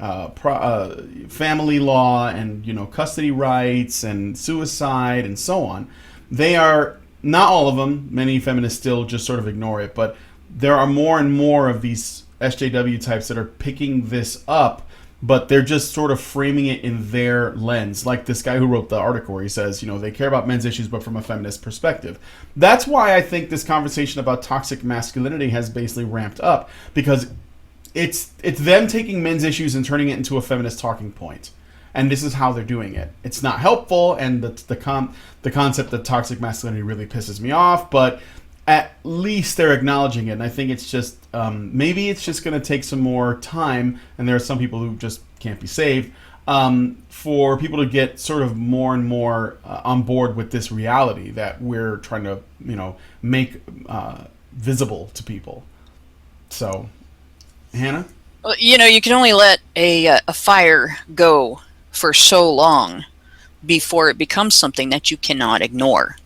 family law and custody rights and suicide and so on. They are not all of them. Many feminists still just sort of ignore it, but there are more and more of these SJW types that are picking this up, but they're just sort of framing it in their lens. Like this guy who wrote the article where he says, they care about men's issues, but from a feminist perspective. That's why I think this conversation about toxic masculinity has basically ramped up, because it's them taking men's issues and turning it into a feminist talking point. And this is how they're doing it. It's not helpful, and the concept of toxic masculinity really pisses me off, but at least they're acknowledging it. And I think it's just, maybe it's just going to take some more time, and there are some people who just can't be saved, for people to get sort of more and more on board with this reality that we're trying to, make visible to people. So, Hannah? Well, you can only let a fire go for so long before it becomes something that you cannot ignore.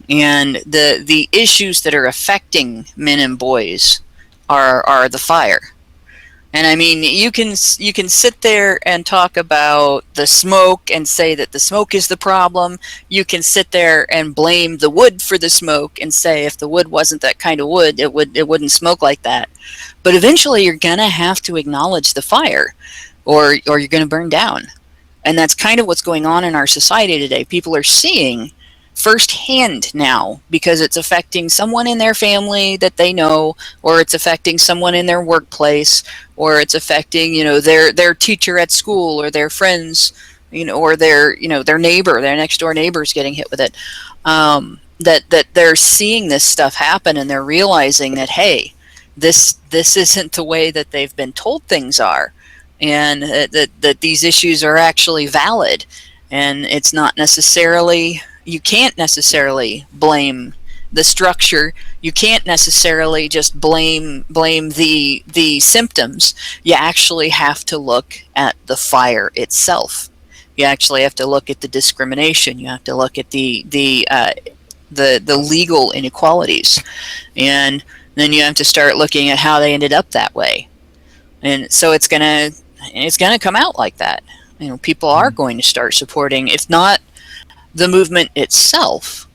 And the issues that are affecting men and boys are the fire. And I mean, you can sit there and talk about the smoke and say that the smoke is the problem. You can sit there and blame the wood for the smoke and say if the wood wasn't that kind of wood, it wouldn't smoke like that. But eventually you're going to have to acknowledge the fire or you're going to burn down. And that's kind of what's going on in our society today. People are seeing firsthand now, because it's affecting someone in their family that they know, or it's affecting someone in their workplace, or it's affecting, their teacher at school, or their friends, or their neighbor, their next door neighbor's getting hit with it. That they're seeing this stuff happen, and they're realizing that, hey, this isn't the way that they've been told things are, and that these issues are actually valid, and it's not necessarily, you can't necessarily blame the structure. You can't necessarily just blame the symptoms. You actually have to look at the fire itself. You actually have to look at the discrimination. You have to look at the legal inequalities, and then you have to start looking at how they ended up that way. And so it's gonna come out like that. People are going to start supporting, if not the movement itself,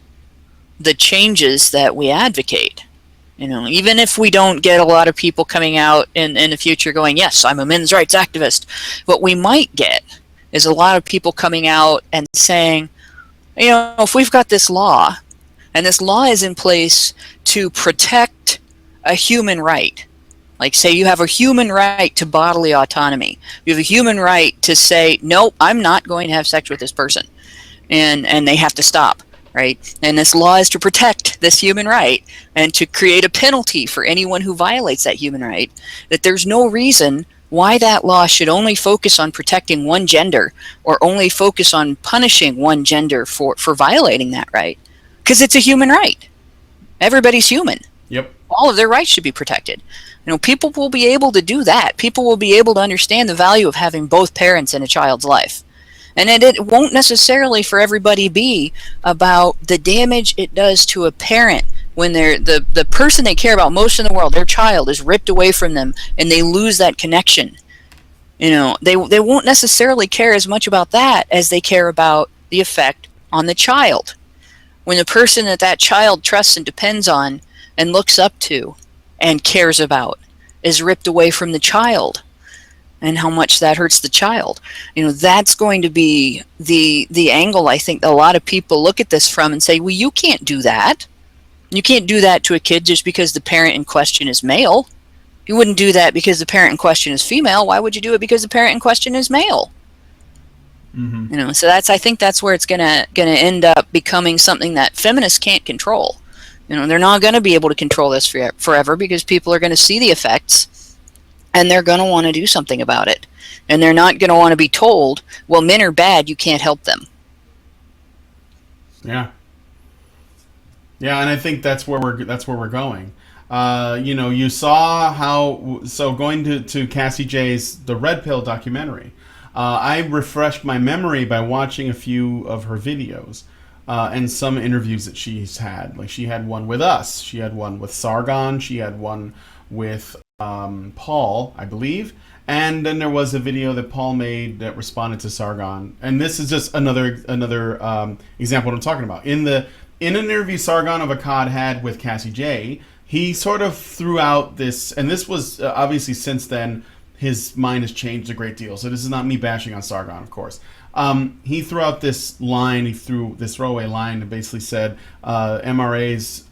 the changes that we advocate. Even if we don't get a lot of people coming out in the future going, yes, I'm a men's rights activist, what we might get is a lot of people coming out and saying, if we've got this law, and this law is in place to protect a human right, like, say you have a human right to bodily autonomy. You have a human right to say, no, I'm not going to have sex with this person. And they have to stop, right? And this law is to protect this human right and to create a penalty for anyone who violates that human right. That there's no reason why that law should only focus on protecting one gender, or only focus on punishing one gender for violating that right. Because it's a human right. Everybody's human. Yep. All of their rights should be protected. People will be able to do that. People will be able to understand the value of having both parents in a child's life. And it won't necessarily for everybody be about the damage it does to a parent when the person they care about most in the world, their child, is ripped away from them and they lose that connection. They won't necessarily care as much about that as they care about the effect on the child. When the person that child trusts and depends on and looks up to and cares about is ripped away from the child, and how much that hurts the child, that's going to be the angle I think a lot of people look at this from and say, well, you can't do that. You can't do that to a kid just because the parent in question is male. You wouldn't do that because the parent in question is female. Why would you do it because the parent in question is male? Mm-hmm. So I think that's where it's gonna end up becoming something that feminists can't control. They're not going to be able to control this forever, because people are going to see the effects and they're going to want to do something about it. And they're not going to want to be told, well, men are bad, you can't help them. Yeah. Yeah, and I think that's where we're going. You saw how, so going to Cassy J's The Red Pill documentary, I refreshed my memory by watching a few of her videos. And some interviews that she's had. Like, she had one with us. She had one with Sargon. She had one with Paul, I believe. And then there was a video that Paul made that responded to Sargon. And this is just another example of what I'm talking about. In an interview Sargon of Akkad had with Cassy J, he sort of threw out this, and this was obviously since then his mind has changed a great deal. So this is not me bashing on Sargon, of course. He threw out this line, he threw this throwaway line that basically said MRAs,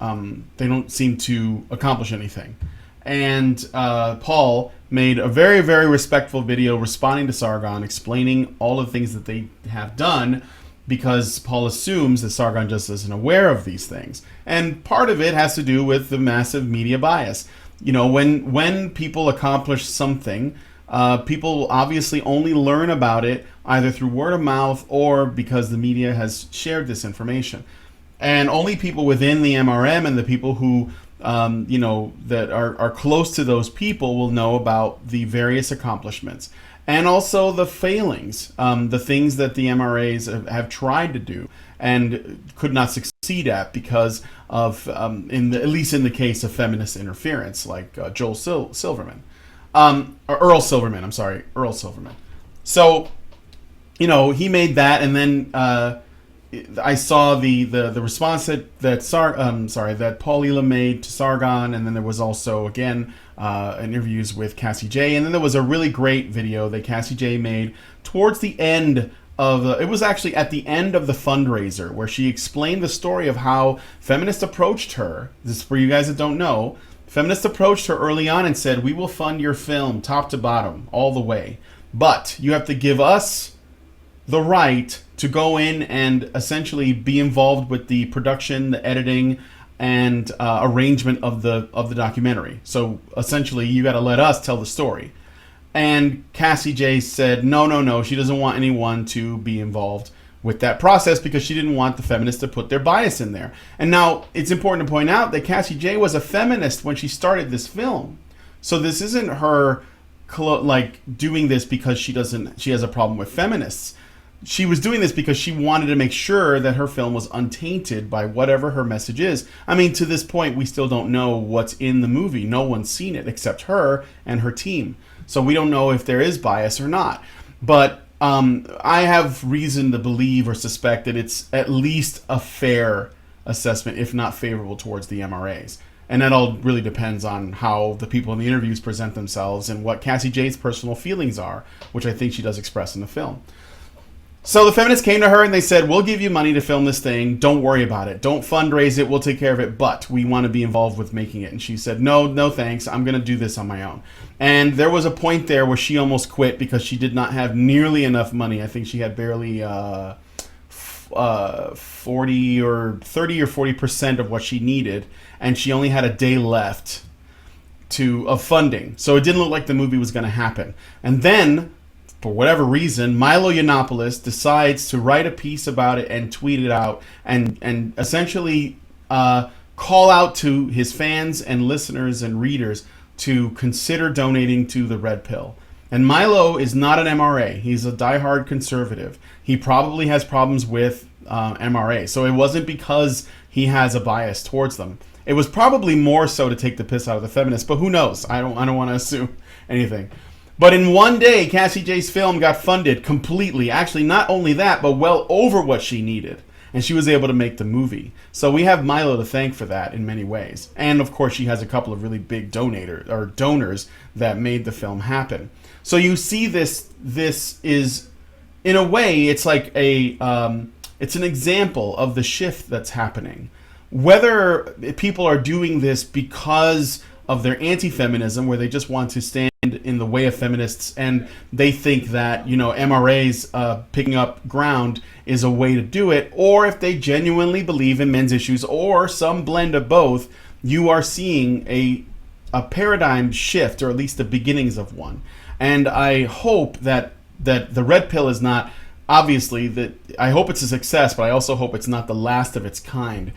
they don't seem to accomplish anything. And Paul made a very, very respectful video responding to Sargon, explaining all of the things that they have done, because Paul assumes that Sargon just isn't aware of these things. And part of it has to do with the massive media bias. When people accomplish something, people obviously only learn about it either through word of mouth or because the media has shared this information. And only people within the MRM and the people who, that are close to those people will know about the various accomplishments. And also the failings, the things that the MRAs have tried to do and could not succeed at because of, at least in the case of feminist interference, like Earl Silverman. Earl Silverman. So, he made that, and then I saw the response that Paul Elam made to Sargon, and then there was also again interviews with Cassy J, and then there was a really great video that Cassy J made towards the end it was actually at the end of the fundraiser where she explained the story of how feminists approached her. This is for you guys that don't know. Feminists approached her early on and said, "We will fund your film top to bottom, all the way. But you have to give us the right to go in and essentially be involved with the production, the editing, and arrangement of the documentary. So essentially, you got to let us tell the story." And Cassy J said, no, she doesn't want anyone to be involved with that process because she didn't want the feminists to put their bias in there. And now it's important to point out that Cassy J was a feminist when she started this film. So this isn't her like doing this because she has a problem with feminists. She was doing this because she wanted to make sure that her film was untainted by whatever her message is. I mean, to this point, we still don't know what's in the movie. No one's seen it except her and her team. So we don't know if there is bias or not. But I have reason to believe or suspect that it's at least a fair assessment, if not favorable towards the MRAs. And that all really depends on how the people in the interviews present themselves and what Cassy J's personal feelings are, which I think she does express in the film. So the feminists came to her and they said, "We'll give you money to film this thing. Don't worry about it. Don't fundraise it. We'll take care of it. But we want to be involved with making it." And she said, no thanks. I'm going to do this on my own. And there was a point there where she almost quit because she did not have nearly enough money. I think she had barely 40 or 30 or 40% of what she needed. And she only had a day left of funding. So it didn't look like the movie was going to happen. And then, for whatever reason, Milo Yiannopoulos decides to write a piece about it and tweet it out and essentially call out to his fans and listeners and readers to consider donating to the Red Pill. And Milo is not an MRA. He's a diehard conservative. He probably has problems with MRA. So it wasn't because he has a bias towards them. It was probably more so to take the piss out of the feminists, but who knows? I don't want to assume anything. But in one day, Cassy J's film got funded completely. Actually, not only that, but well over what she needed. And she was able to make the movie. So we have Milo to thank for that in many ways. And of course, she has a couple of really big donors that made the film happen. So you see this is, in a way, it's like it's an example of the shift that's happening. Whether people are doing this because of their anti-feminism, where they just want to stand in the way of feminists, and they think that, MRAs picking up ground is a way to do it, or if they genuinely believe in men's issues, or some blend of both, you are seeing a paradigm shift, or at least the beginnings of one. And I hope that the Red Pill is not, obviously, I hope it's a success, but I also hope it's not the last of its kind.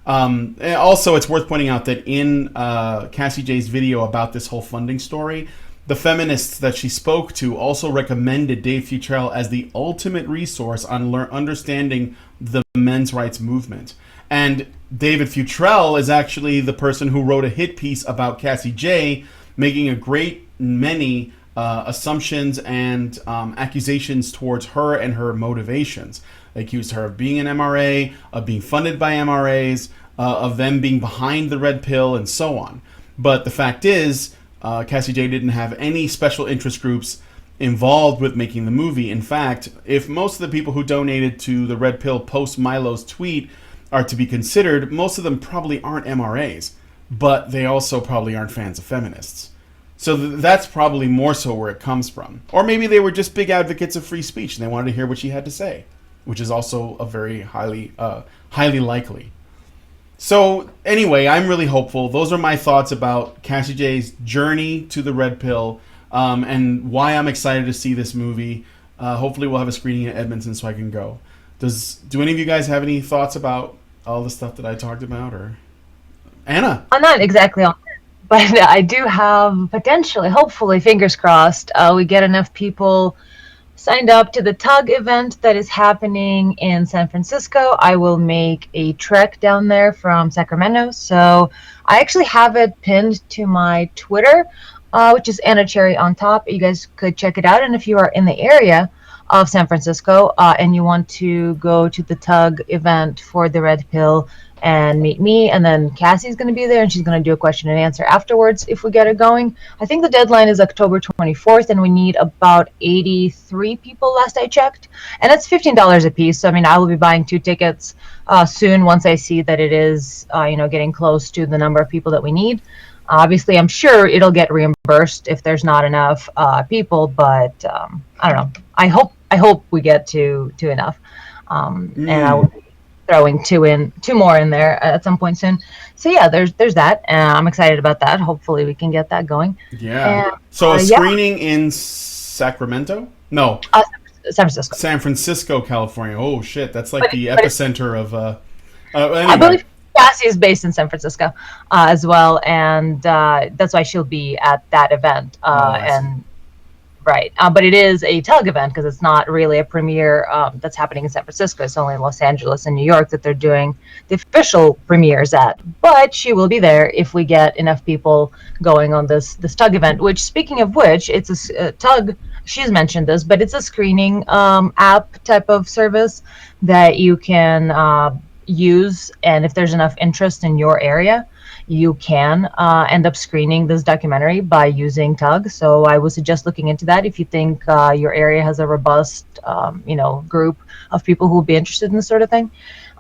And also, it's worth pointing out that in Cassy J's video about this whole funding story, the feminists that she spoke to also recommended Dave Futrell as the ultimate resource on understanding the men's rights movement. And David Futrell is actually the person who wrote a hit piece about Cassy J, making a great many assumptions and accusations towards her and her motivations. They accused her of being an MRA, of being funded by MRAs, of them being behind the Red Pill, and so on. But the fact is, Cassy J didn't have any special interest groups involved with making the movie. In fact, if most of the people who donated to the Red Pill post Milo's tweet are to be considered, most of them probably aren't MRAs, but they also probably aren't fans of feminists. So that's probably more so where it comes from. Or maybe they were just big advocates of free speech and they wanted to hear what she had to say, which is also a very highly likely. So anyway, I'm really hopeful. Those are my thoughts about Cassy J's journey to the Red Pill, and why I'm excited to see this movie. Hopefully we'll have a screening at Edmonton so I can go. Do any of you guys have any thoughts about all the stuff that I talked about? Or Anna? I'm not exactly on it, but I do have potentially, hopefully, fingers crossed, we get enough people signed up to the tug event that is happening in San Francisco. I will make a trek down there from Sacramento. So I actually have it pinned to my Twitter, which is Anna Cherry on top. You guys could check it out. And if you are in the area, of San Francisco, and you want to go to the tug event for the red pill and meet me, and then Cassie's going to be there, and she's going to do a question and answer afterwards if we get it going. I think the deadline is October 24th, and we need about 83 people last I checked, and it's $15 a piece. So I mean, I will be buying 2 tickets soon once I see that it is getting close to the number of people that we need. Obviously, I'm sure it'll get reimbursed if there's not enough people, but I don't know. I hope we get to enough, and I will be throwing two more in there at some point soon. So yeah, there's that. I'm excited about that. Hopefully, we can get that going. Yeah. And, So a screening in Sacramento? No, San Francisco. San Francisco, California. Oh shit, that's like But- the but- epicenter of. Anyway. I believe Cassy is based in San Francisco as well, and that's why she'll be at that event. I see. Right, but it is a tug event because it's not really a premiere that's happening in San Francisco. It's only in Los Angeles and New York that they're doing the official premieres at. But she will be there if we get enough people going on this tug event. Which, speaking of which, it's a tug. She's mentioned this, but it's a screening app type of service that you can use, and if there's enough interest in your area, you can end up screening this documentary by using Tug. So I would suggest looking into that if you think your area has a robust, group of people who will be interested in this sort of thing.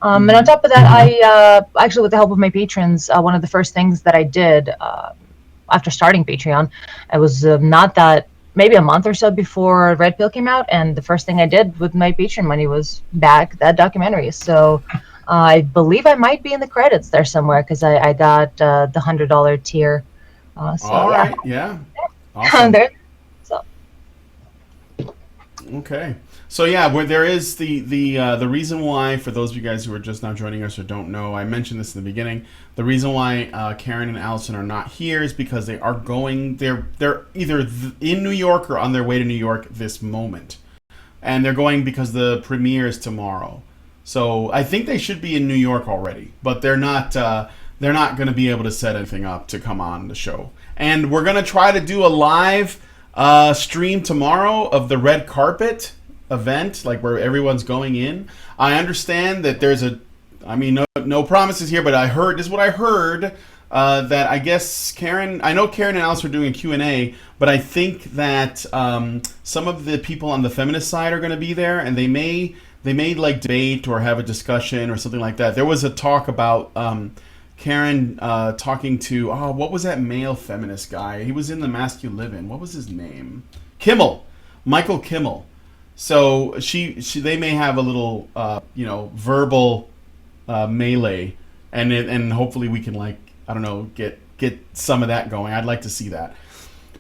And on top of that, I actually, with the help of my patrons, one of the first things that I did after starting Patreon, it was not that maybe a month or so before Red Pill came out, and the first thing I did with my Patreon money was back that documentary. So I believe I might be in the credits there somewhere because I got the $100 tier. So All yeah, right. Yeah. Awesome. there. So Okay. So yeah, where there is the reason why, for those of you guys who are just now joining us or don't know, I mentioned this in the beginning. The reason why Karen and Allison are not here is because they are going. They're either in New York or on their way to New York this moment, and they're going because the premiere is tomorrow. So I think they should be in New York already, but they're not. They're not going to be able to set anything up to come on the show. And we're going to try to do a live stream tomorrow of the red carpet event, like where everyone's going in. I understand that there's no promises here, but this is what I heard, that I guess I know Karen and Alice are doing a Q&A, but I think that some of the people on the feminist side are going to be there, and they may like debate or have a discussion or something like that. There was a talk about Karen talking to, what was that male feminist guy? He was in The Mask You Live In. What was his name? Michael Kimmel. So they may have a little verbal melee, and hopefully we can get some of that going. I'd like to see that.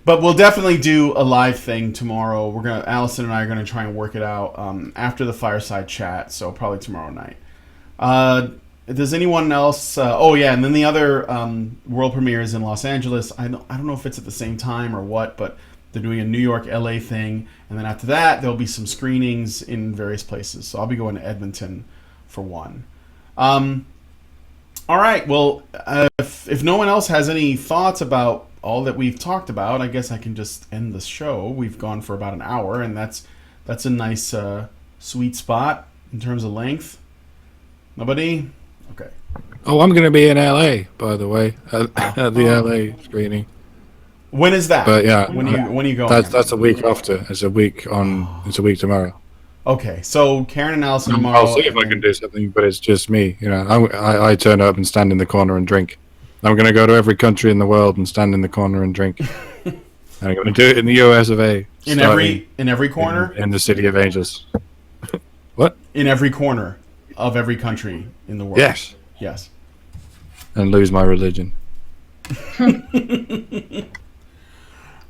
But we'll definitely do a live thing tomorrow. Allison and I are gonna try and work it out after the fireside chat, so probably tomorrow night. Does anyone else? And then the other world premiere is in Los Angeles. I don't know if it's at the same time or what, but they're doing a New York, LA thing, and then after that there'll be some screenings in various places. So I'll be going to Edmonton for one. All right. Well, if no one else has any thoughts about all that we've talked about, I guess I can just end the show. We've gone for about an hour, and that's a nice sweet spot in terms of length. Nobody? Okay. Oh, I'm going to be in LA, by the way, at the LA screening. When is that? But yeah, when are you going? That's a week after. It's a week tomorrow. Okay, so Karen and Allison tomorrow. I'll see if I can do something, but it's just me. I turn up and stand in the corner and drink. I'm going to go to every country in the world and stand in the corner and drink. And I'm going to do it in the US of A. In every corner? In the City of Angels. What? In every corner of every country in the world. Yes. And lose my religion.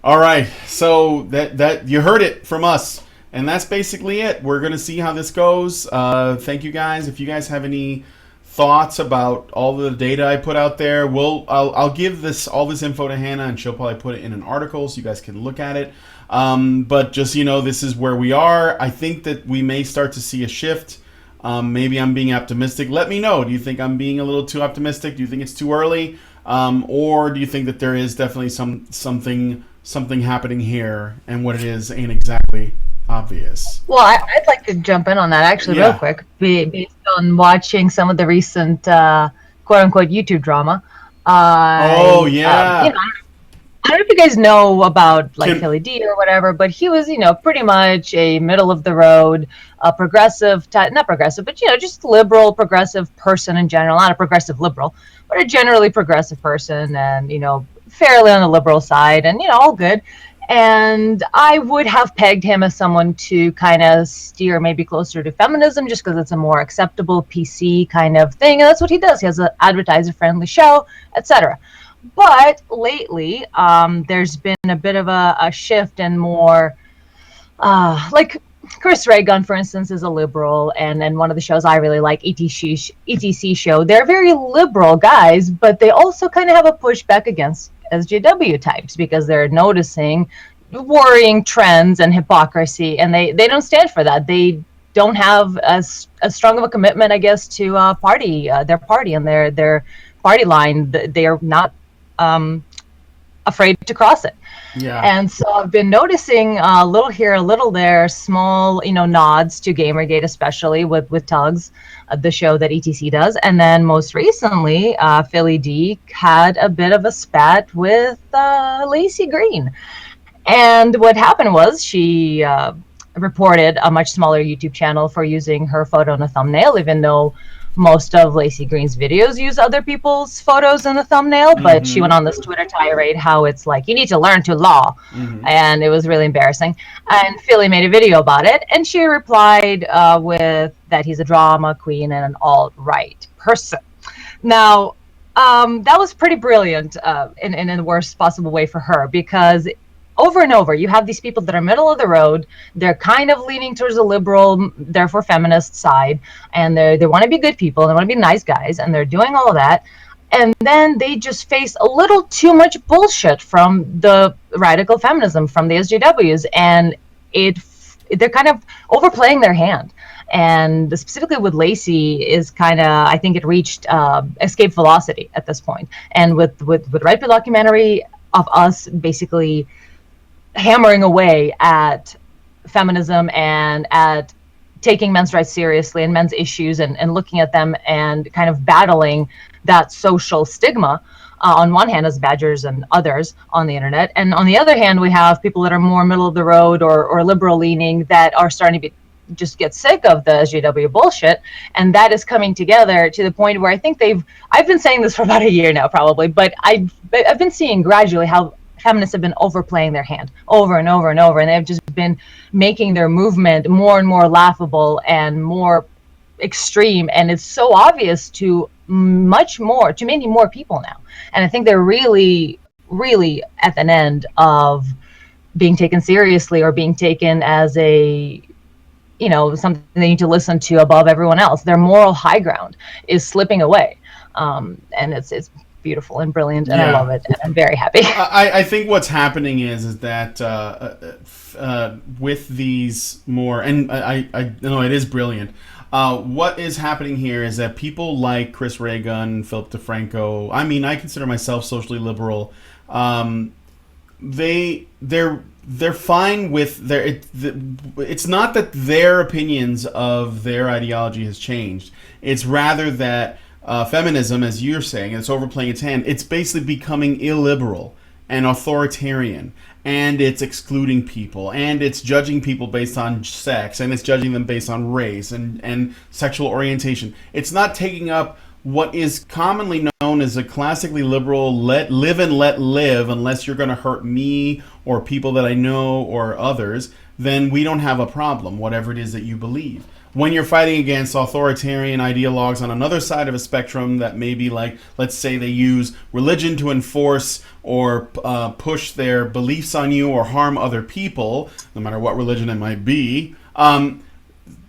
All right, so that you heard it from us, and that's basically it. We're gonna see how this goes. Thank you guys. If you guys have any thoughts about all the data I put out there, I'll give all this info to Hannah, and she'll probably put it in an article so you guys can look at it. But just this is where we are. I think that we may start to see a shift. Maybe I'm being optimistic. Let me know. Do you think I'm being a little too optimistic? Do you think it's too early? Or do you think that there is definitely something happening here, and what it is ain't exactly obvious. Well, I'd like to jump in on that actually, real Yeah. quick, based on watching some of the recent "quote unquote" YouTube drama. Oh, You yeah. know, I don't know if you guys know about like Tim. Philly D or whatever, but he was, pretty much a middle of the road, progressive, not progressive, but just liberal, progressive person in general. Not a progressive liberal, but a generally progressive person, and fairly on the liberal side, and all good. And I would have pegged him as someone to kind of steer maybe closer to feminism, just because it's a more acceptable PC kind of thing, and that's what he does. He has an advertiser-friendly show, etc. But lately, there's been a bit of a shift and more, like Chris Ray Gun, for instance, is a liberal, and one of the shows I really like, ETC show, they're very liberal guys, but they also kind of have a pushback against SJW types because they're noticing worrying trends and hypocrisy, and they don't stand for that. They don't have as strong of a commitment, I guess, to their party and their party line. They are not afraid to cross it. Yeah. And so I've been noticing a little here, a little there, small, nods to Gamergate, especially with Tugs, the show that ETC does. And then most recently, Philly D had a bit of a spat with Lacey Green. And what happened was she reported a much smaller YouTube channel for using her photo in a thumbnail, even though most of Lacey Green's videos use other people's photos in the thumbnail. But she went on this Twitter tirade how it's like, you need to learn to law. And it was really embarrassing. And Philly made a video about it. And she replied with that he's a drama queen and an alt-right person. Now, that was pretty brilliant in the worst possible way for her, because over and over, you have these people that are middle of the road. They're kind of leaning towards a liberal, therefore feminist side, and they want to be good people. They want to be nice guys, and they're doing all of that. And then they just face a little too much bullshit from the radical feminism, from the SJWs, and they're kind of overplaying their hand. And specifically with Lacey is kind of, I think it reached escape velocity at this point. And with Red Pill documentary of us basically hammering away at feminism and at taking men's rights seriously and men's issues and looking at them and kind of battling that social stigma on one hand as badgers and others on the internet, and on the other hand we have people that are more middle of the road or liberal leaning that are starting to just get sick of the SJW bullshit, and that is coming together to the point where I think I've been saying this for about a year now probably, but I've been seeing gradually how feminists have been overplaying their hand over and over and over, and they've just been making their movement more and more laughable and more extreme, and it's so obvious to many more people now. And I think they're really at the end of being taken seriously or being taken as a something they need to listen to above everyone else. Their moral high ground is slipping away, and it's beautiful and brilliant, and I love it, and I'm very happy. I think what's happening is that with these more, and I know it is brilliant. What is happening here is that people like Chris Ray Gun, Philip DeFranco, I mean, I consider myself socially liberal. They're fine with it's not that their opinions of their ideology has changed. It's rather that feminism, as you're saying, it's overplaying its hand. It's basically becoming illiberal and authoritarian, and it's excluding people, and it's judging people based on sex, and it's judging them based on race and sexual orientation. It's not taking up what is commonly known as a classically liberal live and let live. Unless you're going to hurt me or people that I know or others, then we don't have a problem, whatever it is that you believe. When you're fighting against authoritarian ideologues on another side of a spectrum that may be like, let's say they use religion to enforce or push their beliefs on you or harm other people, no matter what religion it might be,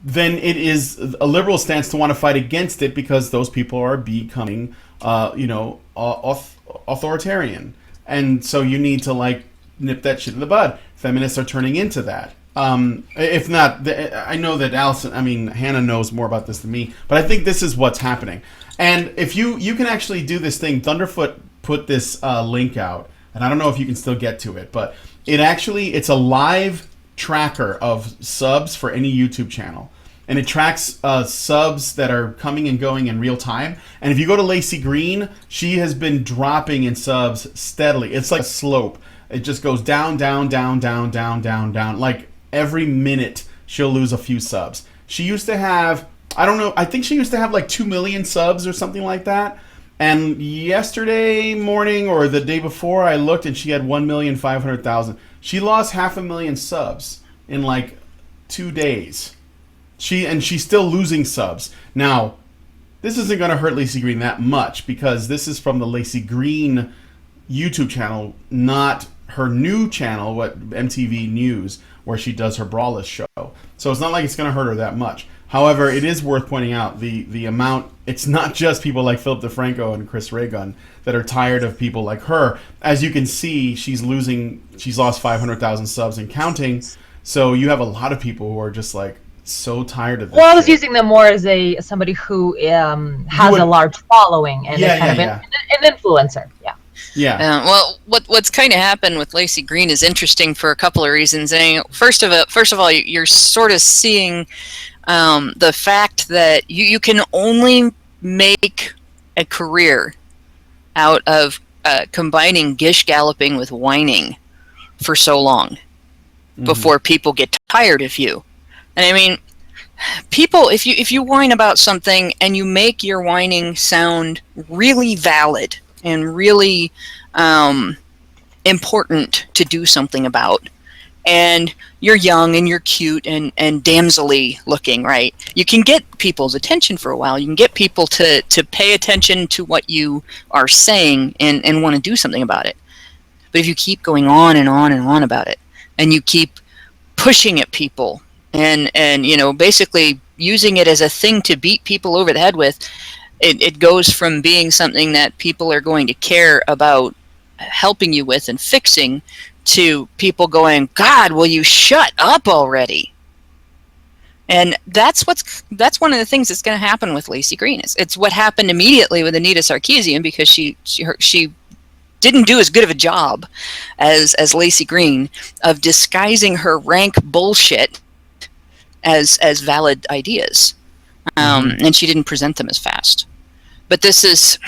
then it is a liberal stance to want to fight against it because those people are becoming, authoritarian. And so you need to nip that shit in the bud. Feminists are turning into that. If not, I know that Hannah knows more about this than me, but I think this is what's happening. And if you can actually do this thing, Thunderfoot put this link out, and I don't know if you can still get to it, but it's a live tracker of subs for any YouTube channel. And it tracks subs that are coming and going in real time. And if you go to Lacey Green, she has been dropping in subs steadily. It's like a slope. It just goes down, down, down, down, down, down, down. Like every minute, she'll lose a few subs. She used to have, I don't know, I think she used to have like 2 million subs or something like that. And yesterday morning or the day before, I looked and she had 1,500,000. She lost 500,000 subs in like 2 days. She's still losing subs. Now, this isn't going to hurt Lacey Green that much because this is from the Lacey Green YouTube channel, not her new channel, what MTV News, where she does her Brawless show. So it's not like it's going to hurt her that much. However, it is worth pointing out the amount. It's not just people like Philip DeFranco and Chris Raygun that are tired of people like her. As you can see, she's lost 500,000 subs and counting. So you have a lot of people who are just like so tired of this. Well, I was using them more as somebody who has a large following and is kind of an influencer. Yeah. Yeah. Well, what's kind of happened with Lacey Green is interesting for a couple of reasons. And first of all, you're sort of seeing the fact that you can only make a career out of combining gish galloping with whining for so long before people get tired of you. And I mean, people, if you whine about something and you make your whining sound really valid and really important to do something about, and you're young and you're cute and damselly looking, right? You can get people's attention for a while. You can get people to pay attention to what you are saying and want to do something about it. But if you keep going on and on and on about it, and you keep pushing at people and basically using it as a thing to beat people over the head with, it goes from being something that people are going to care about helping you with and fixing to people going, God, will you shut up already? And that's one of the things that's going to happen with Lacey Green. It's what happened immediately with Anita Sarkeesian, because she didn't do as good of a job as Lacey Green of disguising her rank bullshit as valid ideas, and she didn't present them as fast. But this is,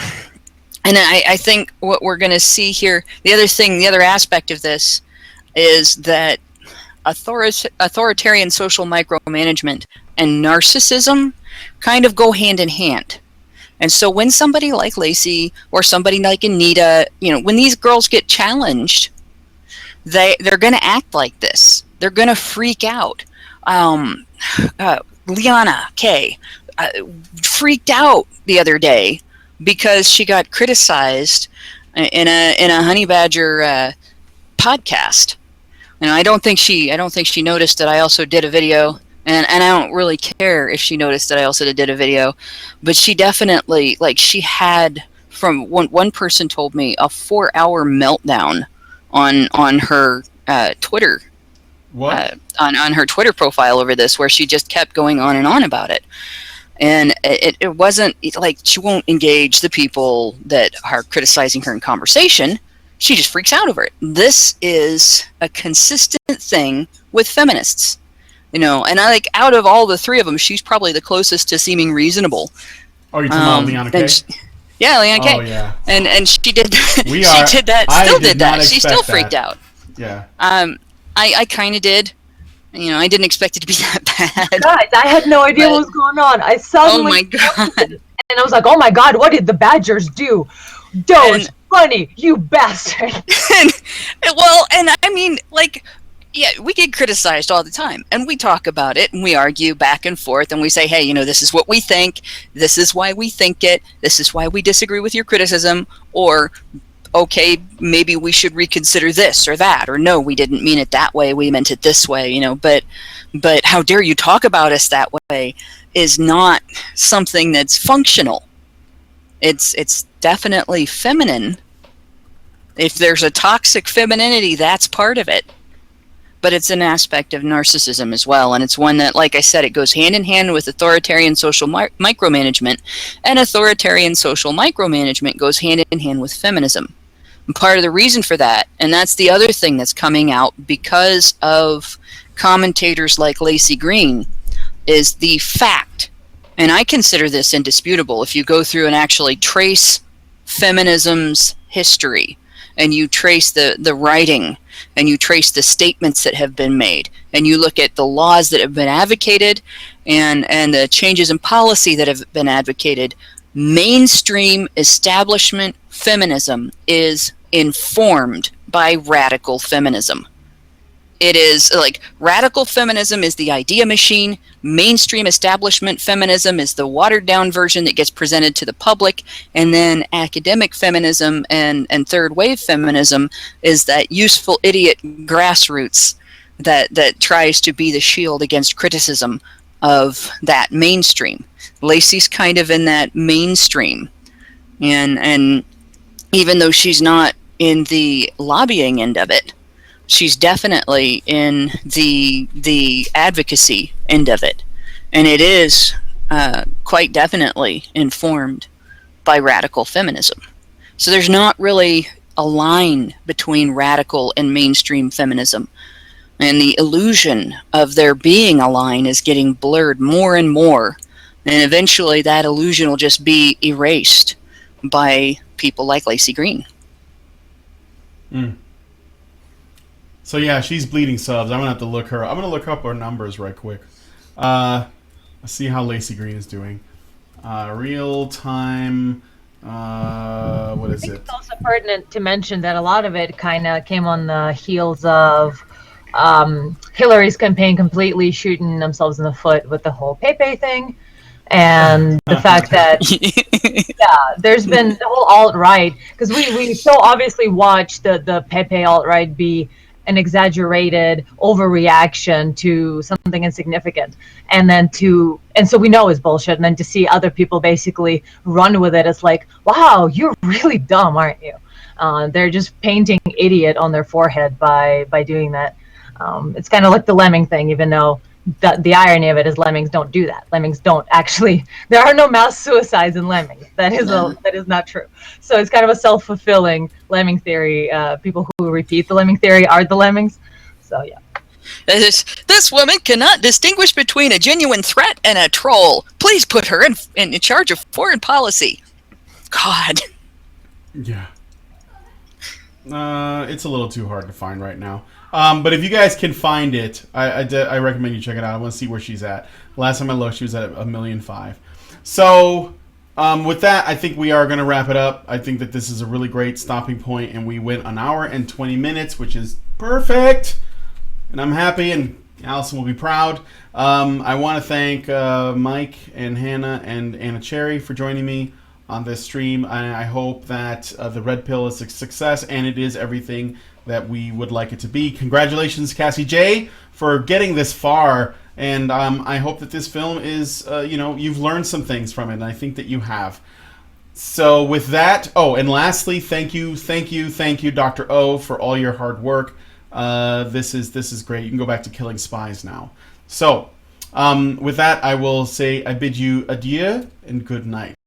and I think what we're going to see here, the other aspect of this is that authoritarian social micromanagement and narcissism kind of go hand in hand. And so when somebody like Lacey or somebody like Anita, when these girls get challenged, they're going to act like this. They're going to freak out. Liana K. Freaked out the other day because she got criticized in a Honey Badger podcast. I don't think she noticed that I also did a video. And I don't really care if she noticed that I also did a video, but she definitely, she had, from one person told me, a 4-hour meltdown on her Twitter. What? On her Twitter profile over this, where she just kept going on and on about it. And it wasn't like she won't engage the people that are criticizing her in conversation. She just freaks out over it. This is a consistent thing with feminists. And out of all the three of them, she's probably the closest to seeming reasonable. Oh, you're talking about Liana K? Yeah, Liana K. Oh, yeah. And she did that. She did that. Still did that. She still freaked out. Yeah. I kind of did. I didn't expect it to be that bad. Guys, I had no idea what was going on. I suddenly, oh my God. And I was like, oh my God, what did the Badgers do? Doge, funny, you bastard. And I mean, yeah, we get criticized all the time, and we talk about it, and we argue back and forth, and we say, hey, this is what we think, this is why we think it, this is why we disagree with your criticism, or, okay, maybe we should reconsider this or that, or no, we didn't mean it that way, we meant it this way, but how dare you talk about us that way is not something that's functional. It's definitely feminine. If there's a toxic femininity, that's part of it. But it's an aspect of narcissism as well, and it's one that, like I said, it goes hand in hand with authoritarian social micromanagement, and authoritarian social micromanagement goes hand in hand with feminism. And part of the reason for that, and that's the other thing that's coming out because of commentators like Lacey Green is the fact, and I consider this indisputable, if you go through and actually trace feminism's history, and you trace the writing, and you trace the statements that have been made, and you look at the laws that have been advocated, and the changes in policy that have been advocated, mainstream establishment feminism is informed by radical feminism. It is like radical feminism is the idea machine. Mainstream establishment feminism is the watered down version that gets presented to the public. And then academic feminism and third wave feminism is that useful idiot grassroots that tries to be the shield against criticism of that mainstream. Lacey's kind of in that mainstream. And even though she's not in the lobbying end of it, she's definitely in the advocacy end of it, and it is quite definitely informed by radical feminism. So there's not really a line between radical and mainstream feminism, and the illusion of there being a line is getting blurred more and more, and eventually that illusion will just be erased by people like Lacey Green. So yeah, she's bleeding subs. I'm gonna have to look her. I'm gonna look up her numbers right quick. Let's see how Lacey Green is doing. Real time. What is I think it? it's also pertinent to mention that a lot of it kind of came on the heels of Hillary's campaign completely shooting themselves in the foot with the whole Pepe thing, and the fact that there's been the whole alt-right, because we so obviously watched the Pepe alt-right be an exaggerated overreaction to something insignificant, and so we know it's bullshit, and then to see other people basically run with it, it's like, wow, you're really dumb, aren't you? They're just painting idiot on their forehead by doing that. It's kind of like the lemming thing, even though the irony of it is lemmings don't do that. Lemmings don't actually. There are no mass suicides in lemmings. That is not true. So it's kind of a self-fulfilling lemming theory. People who repeat the lemming theory are the lemmings. So yeah. This woman cannot distinguish between a genuine threat and a troll. Please put her in charge of foreign policy. God. Yeah. It's a little too hard to find right now. But if you guys can find it, I recommend you check it out. I want to see where she's at. Last time I looked, she was at 1.5 million. So, with that, I think we are going to wrap it up. I think that this is a really great stopping point, and we went 1 hour and 20 minutes, which is perfect. And I'm happy, and Allison will be proud. I want to thank Mike and Hannah and Anna Cherry for joining me on this stream. I hope that the Red Pill is a success, and it is everything that we would like it to be. Congratulations, Cassy J, for getting this far, and I hope that this film is, you've learned some things from it, and I think that you have. So with that, and lastly, thank you, Dr. O, for all your hard work. This is great. You can go back to killing spies now. So, with that, I will say I bid you adieu and good night.